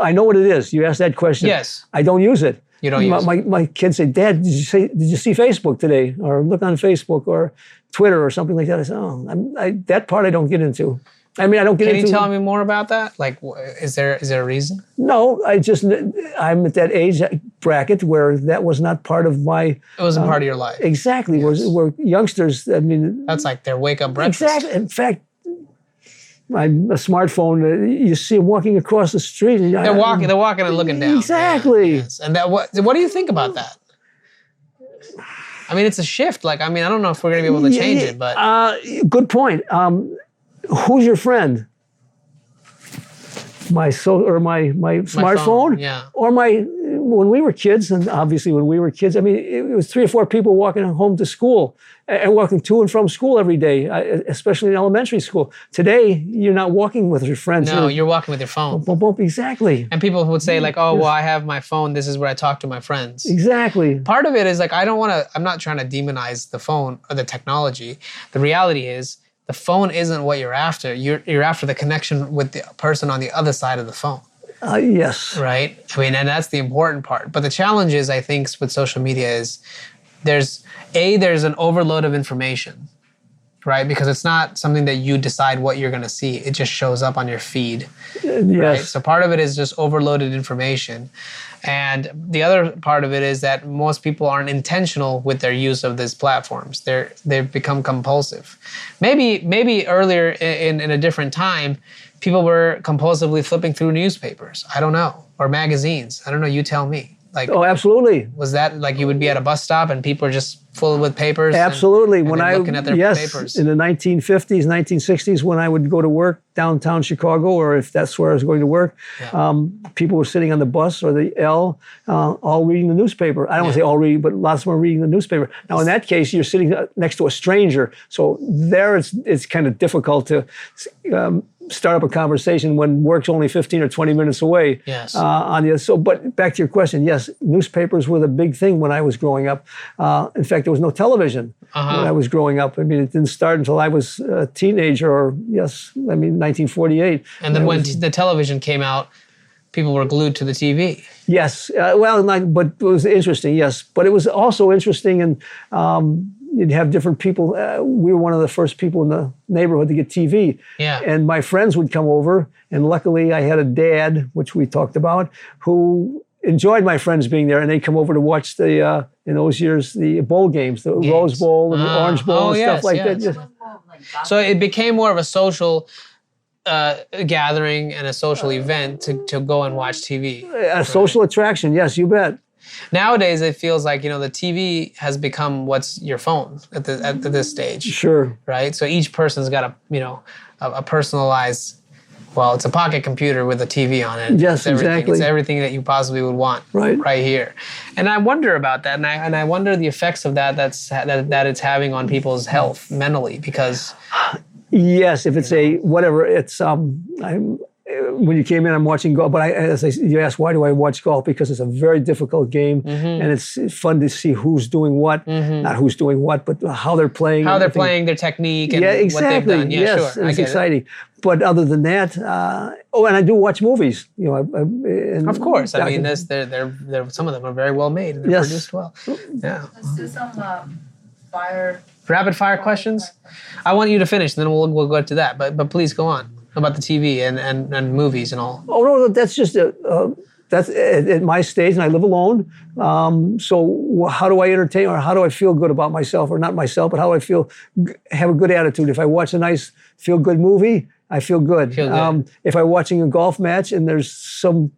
Speaker 2: I know what it is. You asked that question.
Speaker 1: Yes.
Speaker 2: I don't use it.
Speaker 1: You don't use it?
Speaker 2: My kids say, Dad, did you see Facebook today? Or look on Facebook or Twitter or something like that. I say, that part I don't get into. I mean, I don't get into...
Speaker 1: Can you tell me more about that? Like, is there a reason?
Speaker 2: No, I'm at that age bracket where that was not part of my...
Speaker 1: It wasn't part of your life.
Speaker 2: Exactly. Yes. We're youngsters, I mean...
Speaker 1: That's like their wake-up breakfast.
Speaker 2: Exactly. In fact, a smartphone, you see them walking across the street. And
Speaker 1: they're walking and looking down.
Speaker 2: Exactly.
Speaker 1: Yeah, yes. And what do you think about that? I mean, it's a shift. Like, I mean, I don't know if we're going to be able to change it, but...
Speaker 2: Good point. Who's your friend? My smartphone?
Speaker 1: Phone, yeah.
Speaker 2: Or when we were kids, and obviously when we were kids, I mean, it was 3 or 4 people walking home to school and walking to and from school every day, especially in elementary school. Today, you're not walking with your friends.
Speaker 1: No, you're walking with your phone.
Speaker 2: Exactly.
Speaker 1: And people would say like, oh, well, I have my phone. This is where I talk to my friends.
Speaker 2: Exactly.
Speaker 1: Part of it is like, I'm not trying to demonize the phone or the technology. The reality is, the phone isn't what you're after. You're after the connection with the person on the other side of the phone.
Speaker 2: Yes.
Speaker 1: Right? I mean, and that's the important part. But the challenge is, I think, with social media is there's an overload of information, right? Because it's not something that you decide what you're going to see. It just shows up on your feed.
Speaker 2: Yes.
Speaker 1: Right? So part of it is just overloaded information. And the other part of it is that most people aren't intentional with their use of these platforms. They've become compulsive. Maybe earlier in a different time, people were compulsively flipping through newspapers. I don't know. Or magazines. I don't know. You tell me. Like,
Speaker 2: oh, absolutely.
Speaker 1: Was that like you would be at a bus stop and people are just full with papers?
Speaker 2: Absolutely.
Speaker 1: And looking at their papers.
Speaker 2: In the 1950s, 1960s, when I would go to work downtown Chicago, or if that's where I was going to work, people were sitting on the bus or the L, all reading the newspaper. I don't want to say all reading, but lots of them are reading the newspaper. Now, in that case, you're sitting next to a stranger. So there it's kind of difficult to start up a conversation when work's only 15 or 20 minutes away.
Speaker 1: Yes.
Speaker 2: But back to your question, yes, newspapers were the big thing when I was growing up. In fact, there was no television when I was growing up. I mean, it didn't start until I was a teenager, or 1948.
Speaker 1: And then when the television came out, people were glued to the TV.
Speaker 2: Yes. But it was interesting, yes. But it was also interesting, and you'd have different people. We were one of the first people in the neighborhood to get TV. Yeah. And my friends would come over, and luckily I had a dad, which we talked about, who enjoyed my friends being there, and they'd come over to watch the, in those years, the bowl games, the Rose Bowl and the Orange Bowl and stuff like that. Yes.
Speaker 1: So it became more of a social gathering and a social event to go and watch TV.
Speaker 2: A social attraction, yes, you bet.
Speaker 1: Nowadays, it feels like, the TV has become what's your phone at this stage.
Speaker 2: Sure.
Speaker 1: Right? So each person's got a personalized Well, it's a pocket computer with a TV on it.
Speaker 2: Yes,
Speaker 1: It's everything.
Speaker 2: exactly.
Speaker 1: It's everything that you possibly would want
Speaker 2: Right.
Speaker 1: here. And I wonder about that, and I wonder the effects of that it's having on people's health mentally, because
Speaker 2: Yes, if it's a whatever, it's when you came in, I'm watching golf. But you asked, why do I watch golf? Because it's a very difficult game, and it's fun to see who's doing what, not who's doing what, but how they're playing.
Speaker 1: how they're playing, their technique, and
Speaker 2: Yeah, exactly.
Speaker 1: what they've done. Yeah,
Speaker 2: Yes,
Speaker 1: sure. I
Speaker 2: it's
Speaker 1: get
Speaker 2: exciting. But other than that, and I do watch movies. You know, and
Speaker 1: Of course. I mean, they're some of them are very well made and they're
Speaker 2: Yes.
Speaker 1: produced well. Yeah.
Speaker 4: Let's do some fire.
Speaker 1: Rapid fire questions. I want you to finish, and then we'll go to that. But please go on about the TV and movies and all.
Speaker 2: Oh no, that's just that's at my stage, and I live alone. So how do I entertain, or how do I feel good about myself, or not myself, but how do I feel, have a good attitude? If I watch a nice, feel good movie, I feel good. If I'm watching a golf match and there's some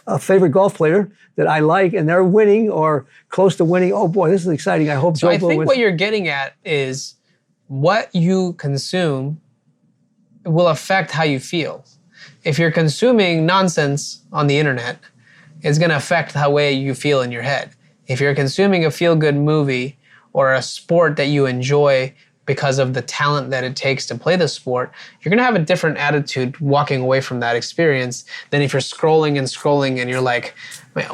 Speaker 2: a favorite golf player that I like and they're winning or close to winning, oh boy, this is exciting. I hope
Speaker 1: So I
Speaker 2: Joe
Speaker 1: think
Speaker 2: wins.
Speaker 1: what you're getting at is what you consume will affect how you feel. If you're consuming nonsense on the internet, it's going to affect the way you feel in your head. If you're consuming a feel-good movie or a sport that you enjoy because of the talent that it takes to play the sport, you're going to have a different attitude walking away from that experience than if you're scrolling and you're like, man,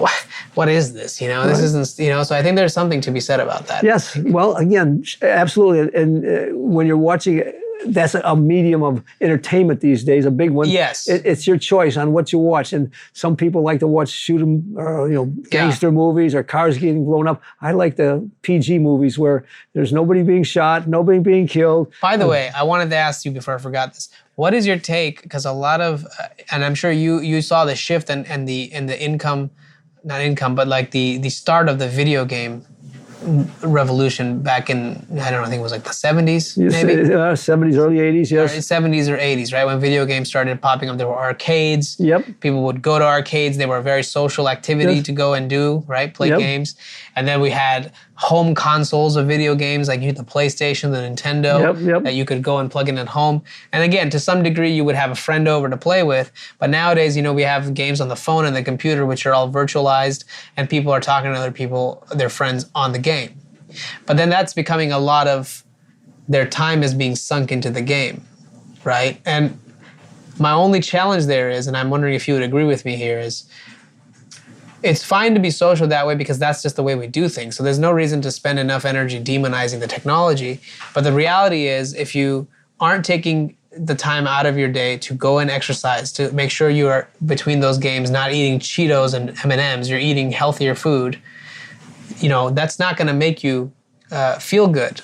Speaker 1: what is this? You know, this isn't, you know, so I think there's something to be said about that.
Speaker 2: Yes, well, again, absolutely. And when you're watching, that's a medium of entertainment these days, a big one.
Speaker 1: Yes.
Speaker 2: It's your choice on what you watch. And some people like to watch shoot 'em, or, gangster movies or cars getting blown up. I like the PG movies where there's nobody being shot, nobody being killed.
Speaker 1: By the way, I wanted to ask you before I forgot this. What is your take? Because a lot of, and I'm sure you saw the shift and the income, not income, but like the start of the video game revolution back in, I don't know, I think it was like the 70s, maybe?
Speaker 2: 70s, early 80s, yes.
Speaker 1: 70s or 80s, right? When video games started popping up, there were arcades.
Speaker 2: Yep.
Speaker 1: People would go to arcades. They were a very social activity to go and do, right? Play games. And then we had home consoles of video games, like you had the PlayStation, the Nintendo, that you could go and plug in at home. And again, to some degree, you would have a friend over to play with. But nowadays, we have games on the phone and the computer, which are all virtualized, and people are talking to other people, their friends, on the game. But then that's becoming a lot of their time is being sunk into the game, right? And my only challenge there is, and I'm wondering if you would agree with me here, is it's fine to be social that way because that's just the way we do things. So there's no reason to spend enough energy demonizing the technology. But the reality is, if you aren't taking the time out of your day to go and exercise, to make sure you are between those games not eating Cheetos and M&Ms, you're eating healthier food, that's not going to make you feel good.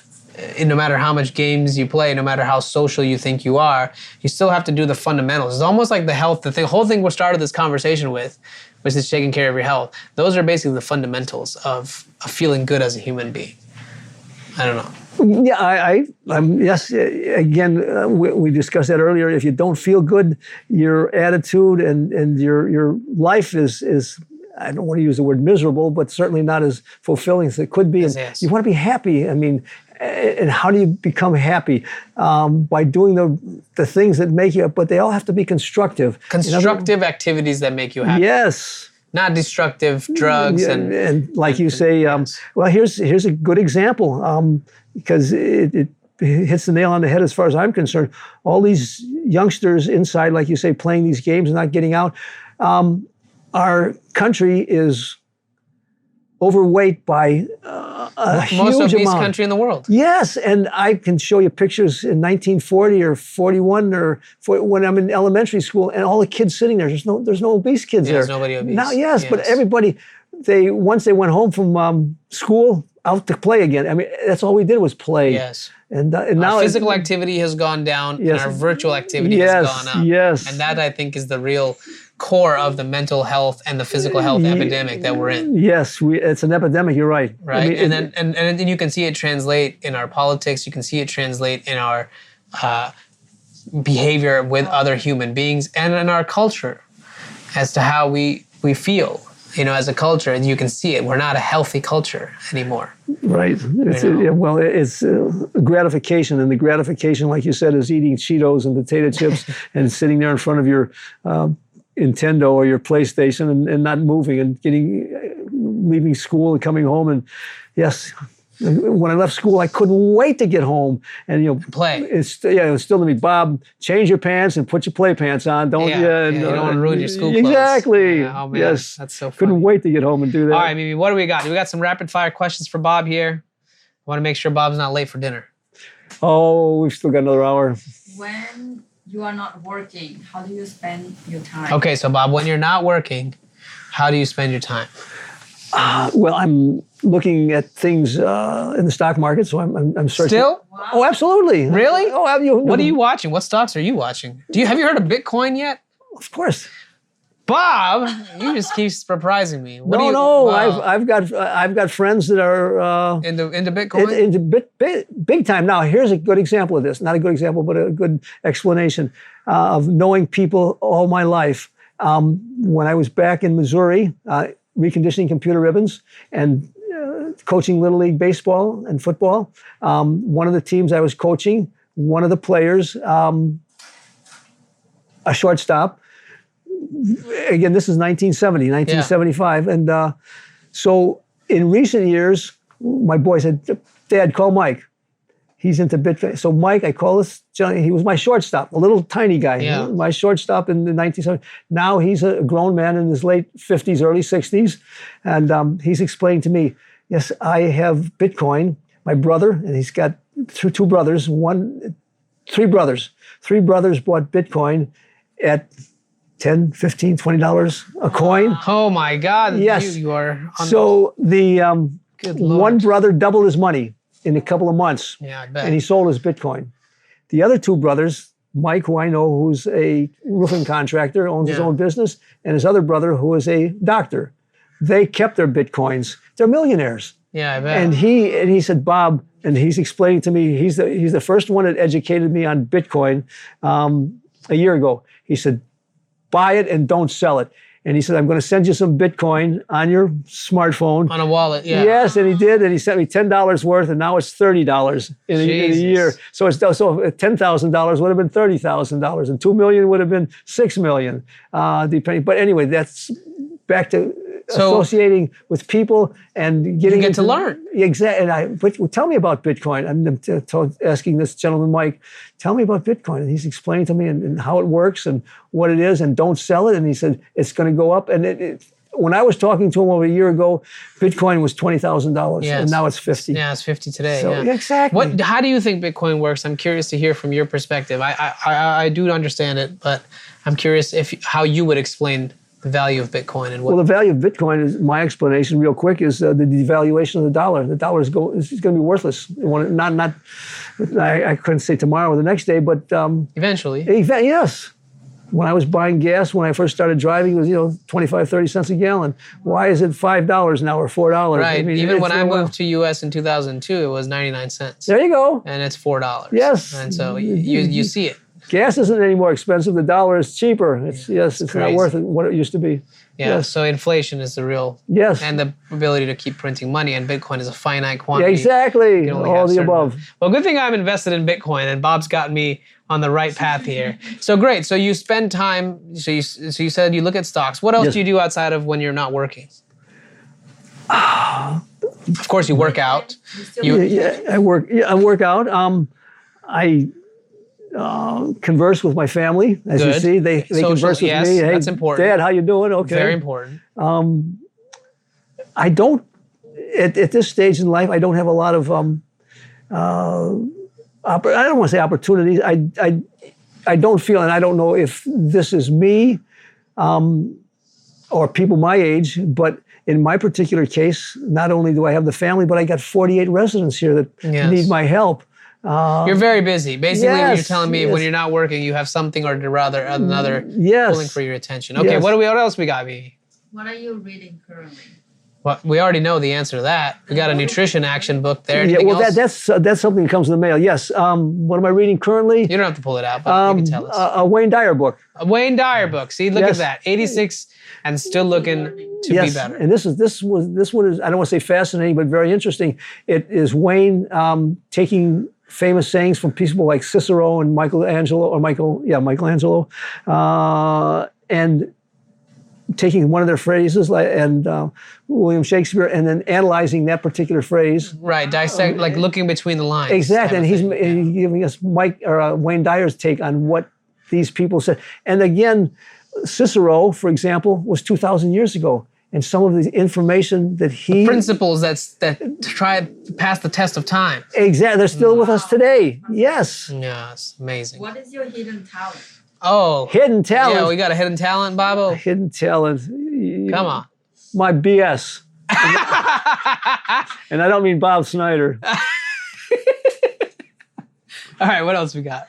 Speaker 1: No matter how much games you play, no matter how social you think you are, you still have to do the fundamentals. It's almost like the whole thing we started this conversation with, which is taking care of your health. Those are basically the fundamentals of feeling good as a human being. I don't know.
Speaker 2: Yeah, yes. Again, we discussed that earlier. If you don't feel good, your attitude and your life is I don't want to use the word miserable, but certainly not as fulfilling as it could be. And
Speaker 1: yes.
Speaker 2: You want to be happy. I mean, and how do you become happy? By doing the things that make you, but they all have to be constructive.
Speaker 1: Constructive activities that make you happy.
Speaker 2: Yes.
Speaker 1: Not destructive drugs
Speaker 2: and like you say, well, here's a good example, because it hits the nail on the head as far as I'm concerned. All these youngsters inside, like you say, playing these games and not getting out. Our country is overweight by a huge amount.
Speaker 1: Most obese country in the world.
Speaker 2: Yes, and I can show you pictures in 1940 or 41 or when I'm in elementary school, and all the kids sitting there. There's no obese kids there.
Speaker 1: There's nobody obese.
Speaker 2: Now, yes, but everybody, once they went home from school, out to play again. I mean, that's all we did was play.
Speaker 1: Yes.
Speaker 2: And now
Speaker 1: our physical activity has gone down, and our virtual activity has gone up.
Speaker 2: Yes.
Speaker 1: And that, I think, is the real core of the mental health and the physical health epidemic that we're in.
Speaker 2: Yes, it's an epidemic. You're right.
Speaker 1: Right, I mean, and then you can see it translate in our politics. You can see it translate in our behavior with other human beings and in our culture as to how we feel. as a culture, and you can see it. We're not a healthy culture anymore.
Speaker 2: Right. It's gratification, and the gratification, like you said, is eating Cheetos and potato chips and sitting there in front of your Nintendo or your PlayStation and not moving and leaving school and coming home. And yes, when I left school, I couldn't wait to get home and
Speaker 1: play.
Speaker 2: It was still to me, Bob, change your pants and put your play pants on. Don't you?
Speaker 1: You don't want to ruin your school clothes.
Speaker 2: Exactly.
Speaker 1: Yeah, oh man,
Speaker 2: yes,
Speaker 1: that's so funny.
Speaker 2: Couldn't wait to get home and do that.
Speaker 1: All right, Mimi, what do we got? We got some rapid fire questions for Bob here. I want to make sure Bob's not late for dinner.
Speaker 2: Oh, we've still got another hour.
Speaker 4: When you are not working, how do you spend your time?
Speaker 1: Okay, so Bob, when you're not working, how do you spend your time?
Speaker 2: Well, I'm looking at things in the stock market, so I'm searching.
Speaker 1: Still?
Speaker 4: Wow.
Speaker 2: Oh, absolutely.
Speaker 1: Really?
Speaker 2: Oh,
Speaker 1: What are you watching? What stocks are you watching? Have you heard of Bitcoin yet?
Speaker 2: Of course.
Speaker 1: Bob, you just keep surprising me.
Speaker 2: Wow. I've got friends that are
Speaker 1: into Bitcoin.
Speaker 2: into big time. Now, here's a good example of this. Not a good example, but a good explanation of knowing people all my life. When I was back in Missouri, reconditioning computer ribbons and coaching Little League baseball and football. One of the teams I was coaching, one of the players, a shortstop. Again, this is 1970, 1975. Yeah. And so in recent years, my boy said, Dad, call Mike. He's into Bitcoin. So Mike, I call this Johnny. He was my shortstop, a little tiny guy.
Speaker 1: Yeah.
Speaker 2: My shortstop in the 1970s. Now he's a grown man in his late 50s, early 60s. And he's explaining to me, yes, I have Bitcoin. My brother, and he's got two brothers, three brothers. Three brothers bought Bitcoin at $10, $15, $20 a coin.
Speaker 1: Oh my God.
Speaker 2: Yes.
Speaker 1: You are.
Speaker 2: So the
Speaker 1: Good Lord.
Speaker 2: one brother doubled his money in a couple of months.
Speaker 1: Yeah, I bet.
Speaker 2: And he sold his Bitcoin. The other two brothers, Mike, who I know, who's a roofing contractor, owns his own business, and his other brother, who is a doctor, they kept their Bitcoins. They're millionaires.
Speaker 1: Yeah, I bet.
Speaker 2: And he said, Bob, and he's explaining to me, he's the first one that educated me on Bitcoin a year ago. He said, buy it and don't sell it. And he said, I'm going to send you some Bitcoin on your smartphone.
Speaker 1: On a wallet, yeah.
Speaker 2: Yes, and he did. And he sent me $10 worth, and now it's $30 in a year. So $10,000 would have been $30,000, and $2 million would have been $6 million, depending. But anyway, that's back to associating with people and getting.
Speaker 1: You get to learn.
Speaker 2: Exactly. But tell me about Bitcoin. I'm asking this gentleman, Mike, tell me about Bitcoin. And he's explaining to me and how it works and what it is, and don't sell it. And he said, it's going to go up. And when I was talking to him over a year ago, Bitcoin was $20,000, and now it's 50.
Speaker 1: Yeah, it's 50 today.
Speaker 2: So,
Speaker 1: yeah.
Speaker 2: Exactly.
Speaker 1: How do you think Bitcoin works? I'm curious to hear from your perspective. I do understand it, but I'm curious how you would explain the value of Bitcoin and what.
Speaker 2: Well, the value of Bitcoin is my explanation, real quick, is the devaluation of the dollar. The dollar is going to be worthless. I couldn't say tomorrow or the next day, but
Speaker 1: eventually.
Speaker 2: Yes. When I was buying gas, when I first started driving, it was 25, 30 cents a gallon. Why is it $5 now or $4?
Speaker 1: Right. Even when I moved to U.S. in 2002, it was 99 cents.
Speaker 2: There you go.
Speaker 1: And it's $4.
Speaker 2: Yes.
Speaker 1: And so you see it.
Speaker 2: Gas isn't any more expensive. The dollar is cheaper. It's not worth it, what it used to be.
Speaker 1: Yeah.
Speaker 2: Yes.
Speaker 1: So inflation is the real.
Speaker 2: Yes.
Speaker 1: And the ability to keep printing money, and Bitcoin is a finite quantity.
Speaker 2: Yeah, exactly. All the above.
Speaker 1: Well, good thing I'm invested in Bitcoin, and Bob's got me on the right path here. So great. So you spend time. So you said you look at stocks. What else do you do outside of when you're not working? Of course, you work out.
Speaker 2: I work out. I converse with my family, as you see. They converse with me. Hey,
Speaker 1: that's important.
Speaker 2: Dad, how you doing? Okay.
Speaker 1: Very important.
Speaker 2: I don't, at this stage in life, I don't have a lot of, I don't want to say opportunities. I don't feel, and I don't know if this is me or people my age, but in my particular case, not only do I have the family, but I got 48 residents here that need my help.
Speaker 1: You're very busy. Basically, you're telling me when you're not working, you have something or rather another pulling for your attention. Okay, what else we got, B?
Speaker 4: What are you reading currently?
Speaker 1: Well, we already know the answer to that. We got a nutrition action book there.
Speaker 2: Yeah,
Speaker 1: Anything
Speaker 2: well,
Speaker 1: else?
Speaker 2: that's something that comes in the mail. Yes. What am I reading currently?
Speaker 1: You don't have to pull it out, but you can tell us.
Speaker 2: A Wayne Dyer book.
Speaker 1: A Wayne Dyer book. See, look
Speaker 2: Yes.
Speaker 1: at that. 86 and still looking to be better.
Speaker 2: And this one is, I don't want to say fascinating, but very interesting. It is Wayne taking famous sayings from people like Cicero and Michelangelo, and taking one of their phrases and William Shakespeare, and then analyzing that particular phrase.
Speaker 1: Right, dissect, like looking between the lines.
Speaker 2: Exactly, and he's giving us Wayne Dyer's take on what these people said. And again, Cicero, for example, was 2,000 years ago, and some of the information that he
Speaker 1: principles that try to pass the test of time.
Speaker 2: Exactly, they're still with us today. Yes.
Speaker 1: Yeah, it's amazing.
Speaker 4: What is your hidden talent?
Speaker 1: Oh,
Speaker 2: Hidden talent.
Speaker 1: Yeah, we got a hidden talent, Bobo.
Speaker 2: Hidden talent.
Speaker 1: Come on.
Speaker 2: My BS. And I don't mean Bob Snider.
Speaker 1: All right, what else we got?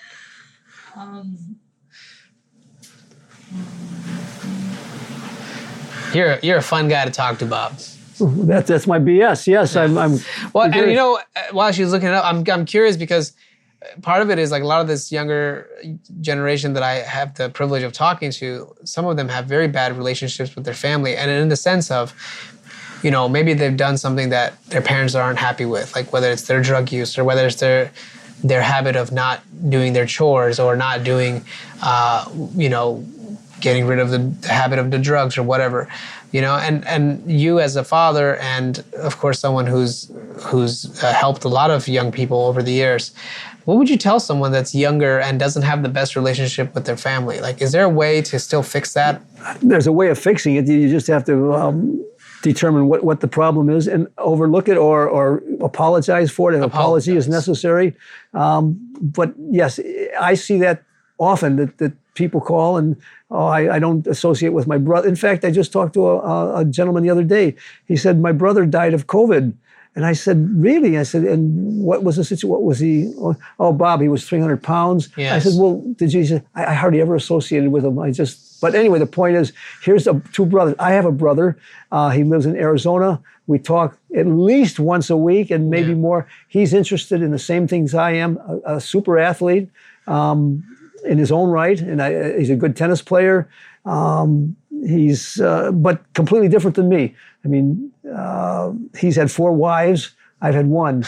Speaker 1: You're a fun guy to talk to, Bob.
Speaker 2: That's my BS. Yes, I'm
Speaker 1: well, and you know, while she's looking it up, I'm curious because part of it is like a lot of this younger generation that I have the privilege of talking to, some of them have very bad relationships with their family. And in the sense of, you know, maybe they've done something that their parents aren't happy with, like whether it's their drug use or whether it's their habit of not doing their chores or not doing, you know, getting rid of the habit of the drugs or whatever, you know, and you as a father and of course someone who's helped a lot of young people over the years, what would you tell someone that's younger and doesn't have the best relationship with their family? Like, is there a way to still fix that?
Speaker 2: There's a way of fixing it. You just have to determine what the problem is and overlook it or apologize for it if apology is necessary. But yes, I see that often that people call and, I don't associate with my brother. In fact, I just talked to a gentleman the other day. He said, my brother died of COVID. And I said, really? I said, and what was the situation? What was he? Oh, Bob, he was 300 pounds.
Speaker 1: Yes.
Speaker 2: I said, well, did you? He said, I hardly ever associated with him. But anyway, the point is, here's two brothers. I have a brother. He lives in Arizona. We talk at least once a week and maybe more. He's interested in the same things I am, a super athlete in his own right. And he's a good tennis player. He's but completely different than me. I mean, he's had 4 wives. I've had 1.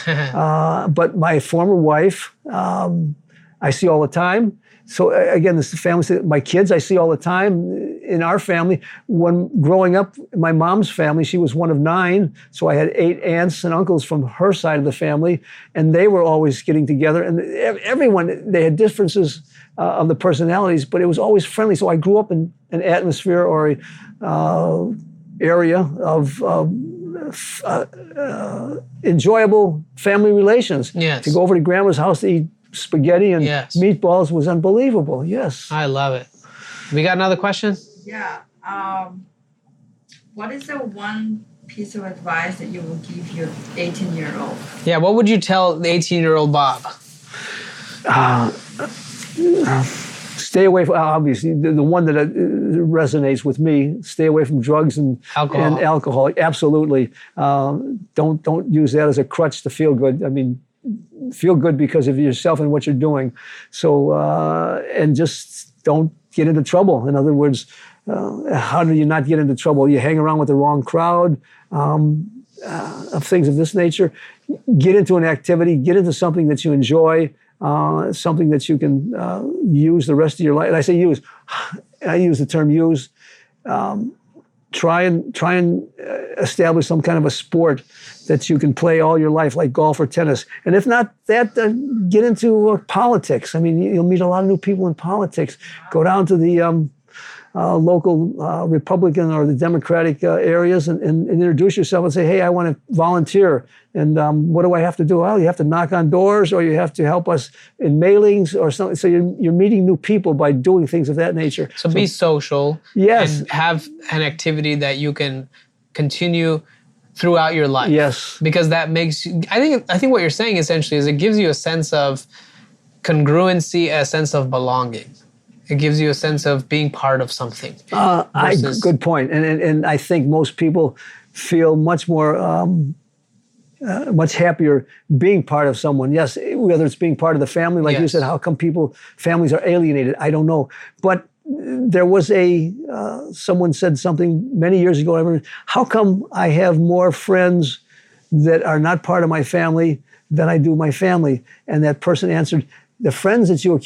Speaker 2: But my former wife, I see all the time. So again, this family, my kids, I see all the time. In our family, when growing up, my mom's family, she was one of 9. So I had 8 aunts and uncles from her side of the family, and they were always getting together. And everyone, they had differences of the personalities, but it was always friendly. So I grew up in an atmosphere or area of enjoyable family relations.
Speaker 1: Yes.
Speaker 2: To go over to grandma's house to eat spaghetti and meatballs was unbelievable. Yes.
Speaker 1: I love it. We got another question?
Speaker 4: Yeah. What is the one piece of advice that you will give your 18-year-old?
Speaker 1: Yeah, what would you tell the 18-year-old Bob?
Speaker 2: Stay away from, obviously, the one that resonates with me, stay away from drugs and alcohol. Absolutely. Don't use that as a crutch to feel good. I mean, feel good because of yourself and what you're doing. So, and just don't get into trouble. In other words, how do you not get into trouble? You hang around with the wrong crowd, of things of this nature. Get into an activity, get into something that you enjoy, something that you can use the rest of your life. And I say use, I use the term use. Try and establish some kind of a sport that you can play all your life, like golf or tennis. And if not that, get into politics. I mean, you'll meet a lot of new people in politics. Go down to the local Republican or the Democratic areas and introduce yourself and say, hey, I want to volunteer. And what do I have to do? Well, you have to knock on doors or you have to help us in mailings or something. So you're meeting new people by doing things of that nature.
Speaker 1: So be social.
Speaker 2: Yes.
Speaker 1: And have an activity that you can continue throughout your life.
Speaker 2: Yes.
Speaker 1: Because that makes you, I think what you're saying essentially is it gives you a sense of congruency, a sense of belonging. It gives you a sense of being part of something.
Speaker 2: Good point. And I think most people feel much more, much happier being part of someone. Yes, whether it's being part of the family, like you said, how come families are alienated? I don't know. But there was someone said something many years ago. I remember, how come I have more friends that are not part of my family than I do my family? And that person answered, the friends that you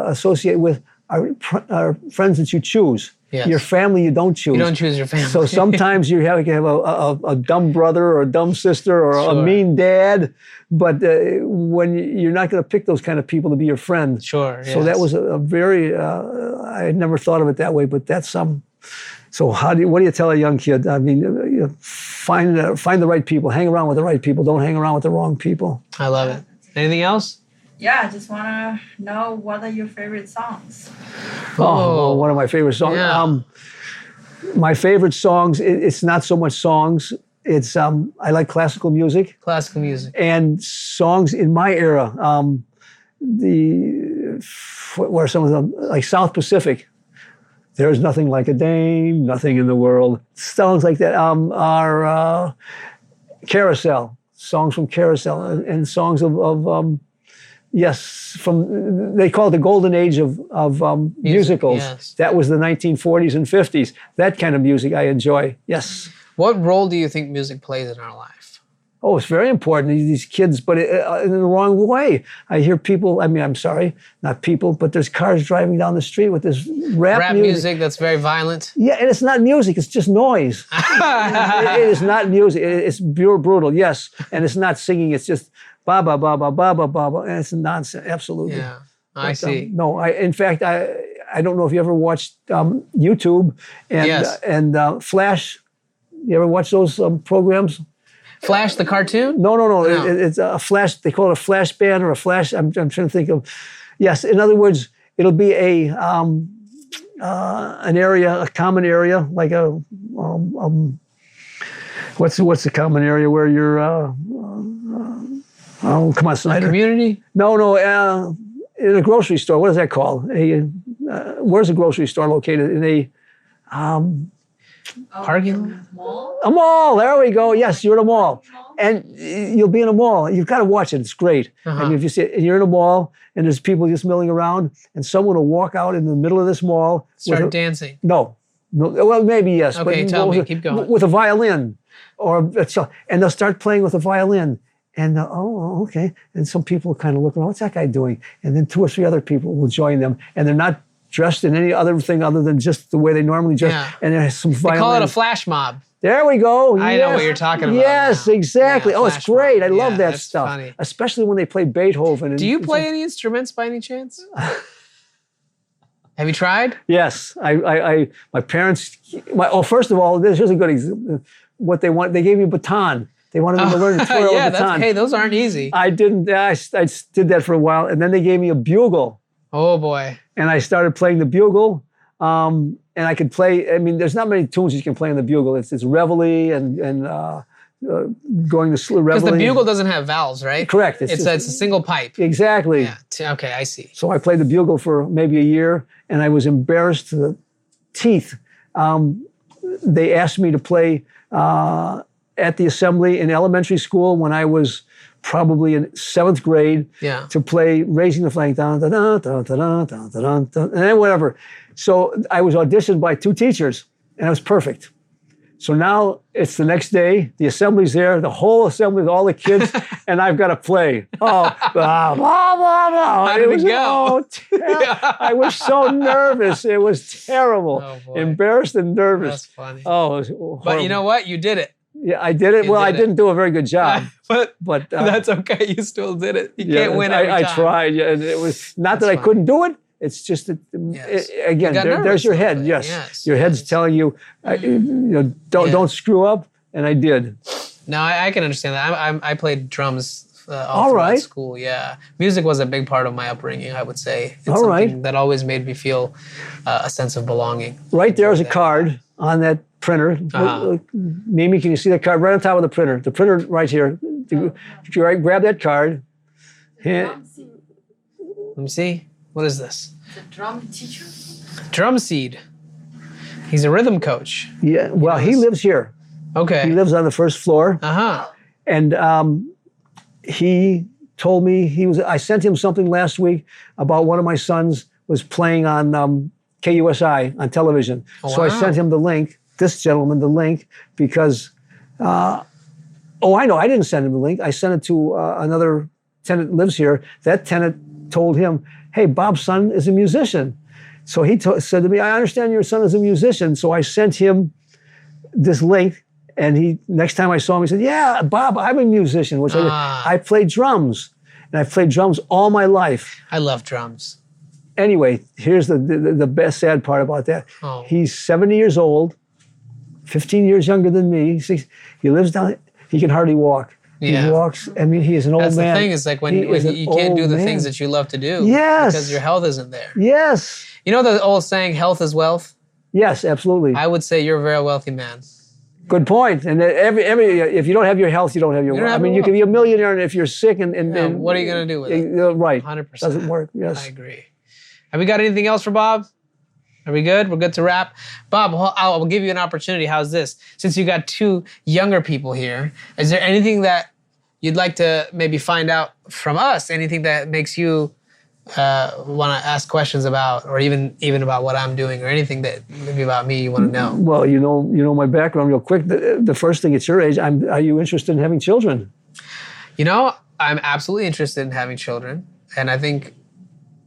Speaker 2: associate with are friends that you choose.
Speaker 1: Yes.
Speaker 2: Your family you don't choose.
Speaker 1: You don't choose your family.
Speaker 2: So sometimes you have a dumb brother or a dumb sister or
Speaker 1: Sure.
Speaker 2: a mean dad, but when you're not going to pick those kind of people to be your friend.
Speaker 1: Sure.
Speaker 2: So that was a very, I had never thought of it that way, but that's some. So what do you tell a young kid? I mean, find the right people, hang around with the right people, don't hang around with the wrong people.
Speaker 1: I love it. Anything else?
Speaker 4: Yeah, I just want to know what are your favorite songs?
Speaker 2: Oh, one of my favorite songs.
Speaker 1: Yeah.
Speaker 2: My favorite songs, it's not so much songs. It's I like classical music.
Speaker 1: Classical music.
Speaker 2: And songs in my era. What are some of them? Like South Pacific. There's nothing like a dame, nothing in the world. Songs like that are Carousel. Songs from Carousel and songs of they call it the golden age of musicals.
Speaker 1: Yes.
Speaker 2: That was the 1940s and 50s. That kind of music I enjoy. Yes.
Speaker 1: What role do you think music plays in our life?
Speaker 2: Oh, it's very important. These kids, but in the wrong way. I hear people, I'm sorry, not people, but there's cars driving down the street with this rap
Speaker 1: music that's very violent.
Speaker 2: Yeah, and it's not music, it's just noise. It is not music, it's pure brutal, yes. And it's not singing, it's just ba ba ba ba ba ba ba, and it's nonsense, absolutely.
Speaker 1: Yeah, I see.
Speaker 2: No, in fact, I don't know if you ever watched YouTube and Flash. You ever watch those programs?
Speaker 1: Flash the cartoon?
Speaker 2: No. It's a flash. They call it a flash band or a flash. I'm trying to think of. Yes, in other words, it'll be an area, a common area, like a what's the common area where you're? Oh, come on, Snider.
Speaker 1: A community?
Speaker 2: No. In a grocery store. What is that called? Where's a grocery store located? In a
Speaker 1: parking lot?
Speaker 4: Mall?
Speaker 2: A mall, there we go. Yes, you're in a mall. And you'll be in a mall. You've got to watch it. It's great.
Speaker 1: Uh-huh.
Speaker 2: And if you see it, and you're in a mall and there's people just milling around and someone will walk out in the middle of this mall.
Speaker 1: Start dancing.
Speaker 2: No. Well, maybe yes.
Speaker 1: Okay,
Speaker 2: but
Speaker 1: tell me. Keep going.
Speaker 2: With a violin. And they'll start playing with a violin. And okay. And some people kind of look around, what's that guy doing? And then 2 or 3 other people will join them. And they're not dressed in any other thing other than just the way they normally dress.
Speaker 1: Yeah.
Speaker 2: And there's some violin.
Speaker 1: They call it a flash mob.
Speaker 2: There we go.
Speaker 1: I know what you're talking about.
Speaker 2: Yes,
Speaker 1: now.
Speaker 2: exactly.
Speaker 1: Yeah,
Speaker 2: it's
Speaker 1: flash
Speaker 2: great.
Speaker 1: mob.
Speaker 2: I love that
Speaker 1: that's
Speaker 2: stuff.
Speaker 1: Funny.
Speaker 2: Especially when they play Beethoven.
Speaker 1: Do you play any instruments by any chance? Have you tried?
Speaker 2: Yes. My parents, first of all, here's a good example. What they want, they gave me a baton. They wanted me to learn to twirl a baton.
Speaker 1: Hey, those aren't easy.
Speaker 2: I didn't, I did that for a while. And then they gave me a bugle.
Speaker 1: Oh boy.
Speaker 2: And I started playing the bugle. And I could play, there's not many tunes you can play on the bugle. It's reveille and going to reveille.
Speaker 1: Because the bugle doesn't have valves, right?
Speaker 2: Correct.
Speaker 1: It's a single pipe.
Speaker 2: Exactly.
Speaker 1: Yeah. Okay, I see.
Speaker 2: So I played the bugle for maybe a year, and I was embarrassed to the teeth. They asked me to play at the assembly in elementary school when I was probably in 7th grade.
Speaker 1: Yeah.
Speaker 2: To play Raising the Flag, and then whatever. So I was auditioned by 2 teachers, and it was perfect. So now it's the next day, the assembly's there, the whole assembly with all the kids, and I've got to play.
Speaker 1: How did it go?
Speaker 2: I was so nervous. It was terrible.
Speaker 1: Oh, boy.
Speaker 2: Embarrassed and nervous.
Speaker 1: That's funny.
Speaker 2: Oh, it was horrible.
Speaker 1: But you know what? You did it.
Speaker 2: Yeah, I did it.
Speaker 1: You
Speaker 2: Well, I
Speaker 1: did it.
Speaker 2: didn't do a very good job.
Speaker 1: But
Speaker 2: But
Speaker 1: that's okay. You still did it. You can't win every
Speaker 2: I
Speaker 1: time.
Speaker 2: tried. Yeah, and it was not that
Speaker 1: That's
Speaker 2: I couldn't do it. It's just that
Speaker 1: Yes.
Speaker 2: again,
Speaker 1: You got
Speaker 2: there's
Speaker 1: nervous
Speaker 2: your
Speaker 1: a little
Speaker 2: head.
Speaker 1: bit.
Speaker 2: Yes.
Speaker 1: Yes,
Speaker 2: Your head's
Speaker 1: yes.
Speaker 2: telling you, don't screw up, and I did.
Speaker 1: No, I can understand that. I played drums all
Speaker 2: All
Speaker 1: throughout
Speaker 2: right.
Speaker 1: school. Yeah, music was a big part of my upbringing. I would say it's
Speaker 2: All
Speaker 1: something
Speaker 2: right.
Speaker 1: that always made me feel a sense of belonging.
Speaker 2: Right there is a card on that printer. Mimi, can you see that card right on top of the printer? The printer right here. Grab that card.
Speaker 1: Let me see. What is this?
Speaker 4: The drum teacher?
Speaker 1: Drum seed. He's a rhythm coach.
Speaker 2: Yeah, well, he lives here.
Speaker 1: Okay.
Speaker 2: He lives on the first floor.
Speaker 1: Uh-huh.
Speaker 2: And he told me I sent him something last week about one of my sons was playing on KUSI on television.
Speaker 1: Oh,
Speaker 2: so I
Speaker 1: wow.
Speaker 2: sent him the link, this gentleman the link, because, I know, I didn't send him the link. I sent it to another tenant that lives here. That tenant told him, hey, Bob's son is a musician. So he said to me, I understand your son is a musician. So I sent him this link. And next time I saw him, he said, yeah, Bob, I'm a musician, which I played drums. And I've played drums all my life.
Speaker 1: I love drums.
Speaker 2: Anyway, here's the best sad part about that.
Speaker 1: Oh.
Speaker 2: He's 70 years old, 15 years younger than me. He lives down, he can hardly walk.
Speaker 1: Yeah.
Speaker 2: He walks, I mean, he is an old man.
Speaker 1: That's the thing, is like when you can't do the things that you love to do.
Speaker 2: Yes.
Speaker 1: Because your health isn't there.
Speaker 2: Yes.
Speaker 1: You know the old saying, health is wealth?
Speaker 2: Yes, absolutely.
Speaker 1: I would say you're a very wealthy man.
Speaker 2: Good point. And if you don't have your health, you don't have your wealth. I mean, you can be a millionaire, and if you're sick and
Speaker 1: what are you going to do with it?
Speaker 2: Right.
Speaker 1: 100%.
Speaker 2: Doesn't work. Yes.
Speaker 1: I agree. Have we got anything else for Bob? Are we good? We're good to wrap. Bob, I'll give you an opportunity. How's this? Since you got two younger people here, is there anything that you'd like to maybe find out from us? Anything that makes you want to ask questions about, or even about what I'm doing, or anything that maybe about me you want to know?
Speaker 2: Well, you know my background real quick. The first thing at your age, are you interested in having children?
Speaker 1: You know, I'm absolutely interested in having children, and I think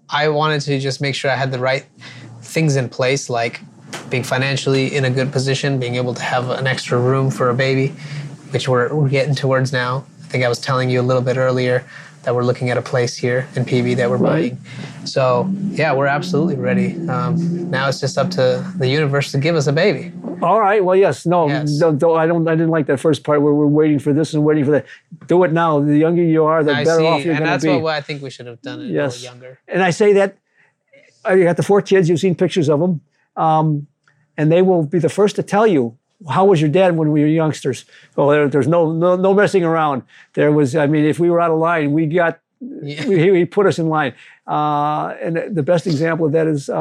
Speaker 1: I wanted to just make sure I had the right things in place, like being financially in a good position, being able to have an extra room for a baby, which we're getting towards now. I think I was telling you a little bit earlier that we're looking at a place here in PB that we're buying. So yeah, we're absolutely ready. Now it's just up to the universe to give us a baby.
Speaker 2: All right. Well, yes. No,
Speaker 1: Yes.
Speaker 2: Don't, I didn't like that first part where we're waiting for this and waiting for that. Do it now. The younger you are, the
Speaker 1: I
Speaker 2: better
Speaker 1: see,
Speaker 2: off you're
Speaker 1: and
Speaker 2: going to
Speaker 1: that's
Speaker 2: be.
Speaker 1: what I think we should have done it a little younger.
Speaker 2: And I say that, I got the 4 kids, you've seen pictures of them, and they will be the first to tell you, how was your dad when we were youngsters? Well, there's no messing around. There was, I mean, if we were out of line, he put us in line. And the best example of that is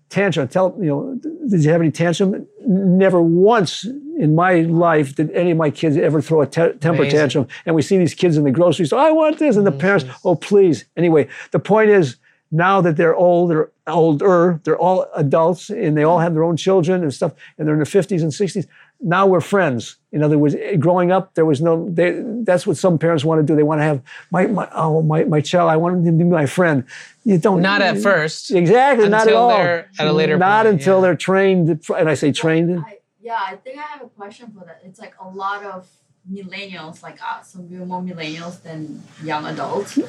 Speaker 2: tantrum. Did you have any tantrum? Never once in my life did any of my kids ever throw a temper tantrum. And we see these kids in the grocery store, I want this, and the parents, oh, please. Anyway, the point is, now that they're older, they're all adults, and they all have their own children and stuff, and they're in their 50s and 60s. Now we're friends. In other words, growing up, there was that's what some parents want to do. They want to have my child, I want him to be my friend. You don't.
Speaker 1: Not at first.
Speaker 2: Exactly, not at all.
Speaker 1: Until they're at a later point.
Speaker 2: Not until they're trained, and I say trained.
Speaker 4: I think I have a question for that. It's like a lot of millennials like us, so we're more millennials than young adults.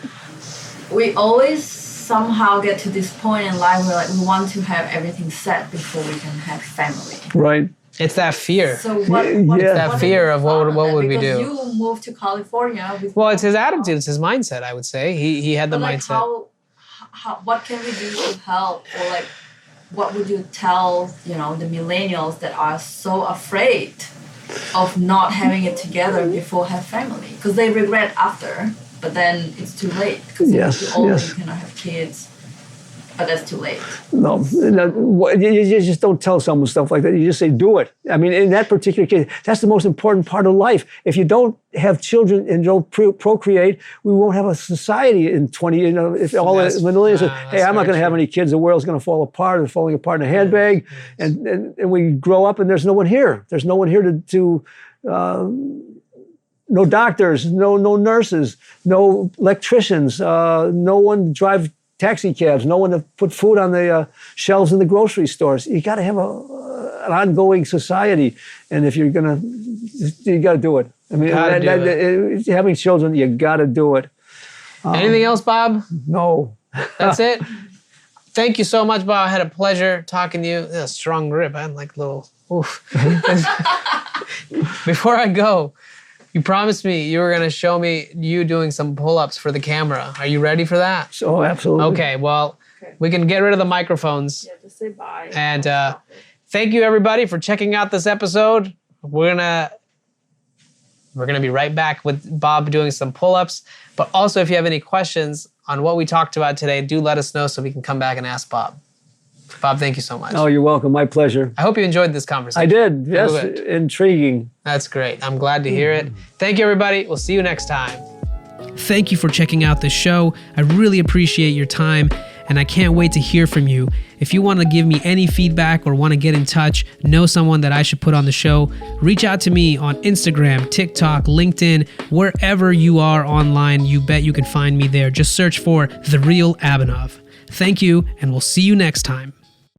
Speaker 4: We always somehow get to this point in life where we want to have everything set before we can have family.
Speaker 2: Right.
Speaker 1: It's that fear.
Speaker 4: So what
Speaker 1: that fear of what would we do?
Speaker 4: Because you moved to California.
Speaker 1: Well, it's his attitude, it's his mindset, I would say. He had the
Speaker 4: like
Speaker 1: mindset.
Speaker 4: How what can we do to help, or like what would you tell the millennials that are so afraid of not having it together before have family, because they regret after, but then it's too late because you're older, you cannot have kids, but that's too late.
Speaker 2: No, you just don't tell someone stuff like that. You just say, do it. I mean, in that particular case, that's the most important part of life. If you don't have children and don't procreate, we won't have a society in 20, if all the millennials say, hey, I'm not going to have any kids, the world's going to fall apart, it's falling apart in a handbag, and we grow up and there's no one here. There's no one here to no doctors, no nurses, no electricians, no one to drive taxi cabs, no one to put food on the shelves in the grocery stores. You got to have an ongoing society, and if you're gonna, you got to do it. I mean, having children, you got to do it.
Speaker 1: Anything else, Bob?
Speaker 2: No.
Speaker 1: That's it? Thank you so much, Bob. I had a pleasure talking to you. A strong grip. I'm like a little, oof. Before I go, you promised me you were going to show me you doing some pull-ups for the camera. Are you ready for that?
Speaker 2: Oh, absolutely.
Speaker 1: Okay, well, we can get rid of the microphones.
Speaker 4: Yeah, just say bye.
Speaker 1: And thank you, everybody, for checking out this episode. We're gonna be right back with Bob doing some pull-ups. But also, if you have any questions on what we talked about today, do let us know so we can come back and ask Bob. Bob, thank you so much.
Speaker 2: Oh, you're welcome. My pleasure.
Speaker 1: I hope you enjoyed this conversation.
Speaker 2: I did. Yes,
Speaker 1: Good.
Speaker 2: intriguing.
Speaker 1: That's great. I'm glad to hear it. Thank you, everybody. We'll see you next time.
Speaker 3: Thank you for checking out this show. I really appreciate your time, and I can't wait to hear from you. If you want to give me any feedback or want to get in touch, know someone that I should put on the show, reach out to me on Instagram, TikTok, LinkedIn, wherever you are online. You bet you can find me there. Just search for The Real Abhinav. Thank you, and we'll see you next time.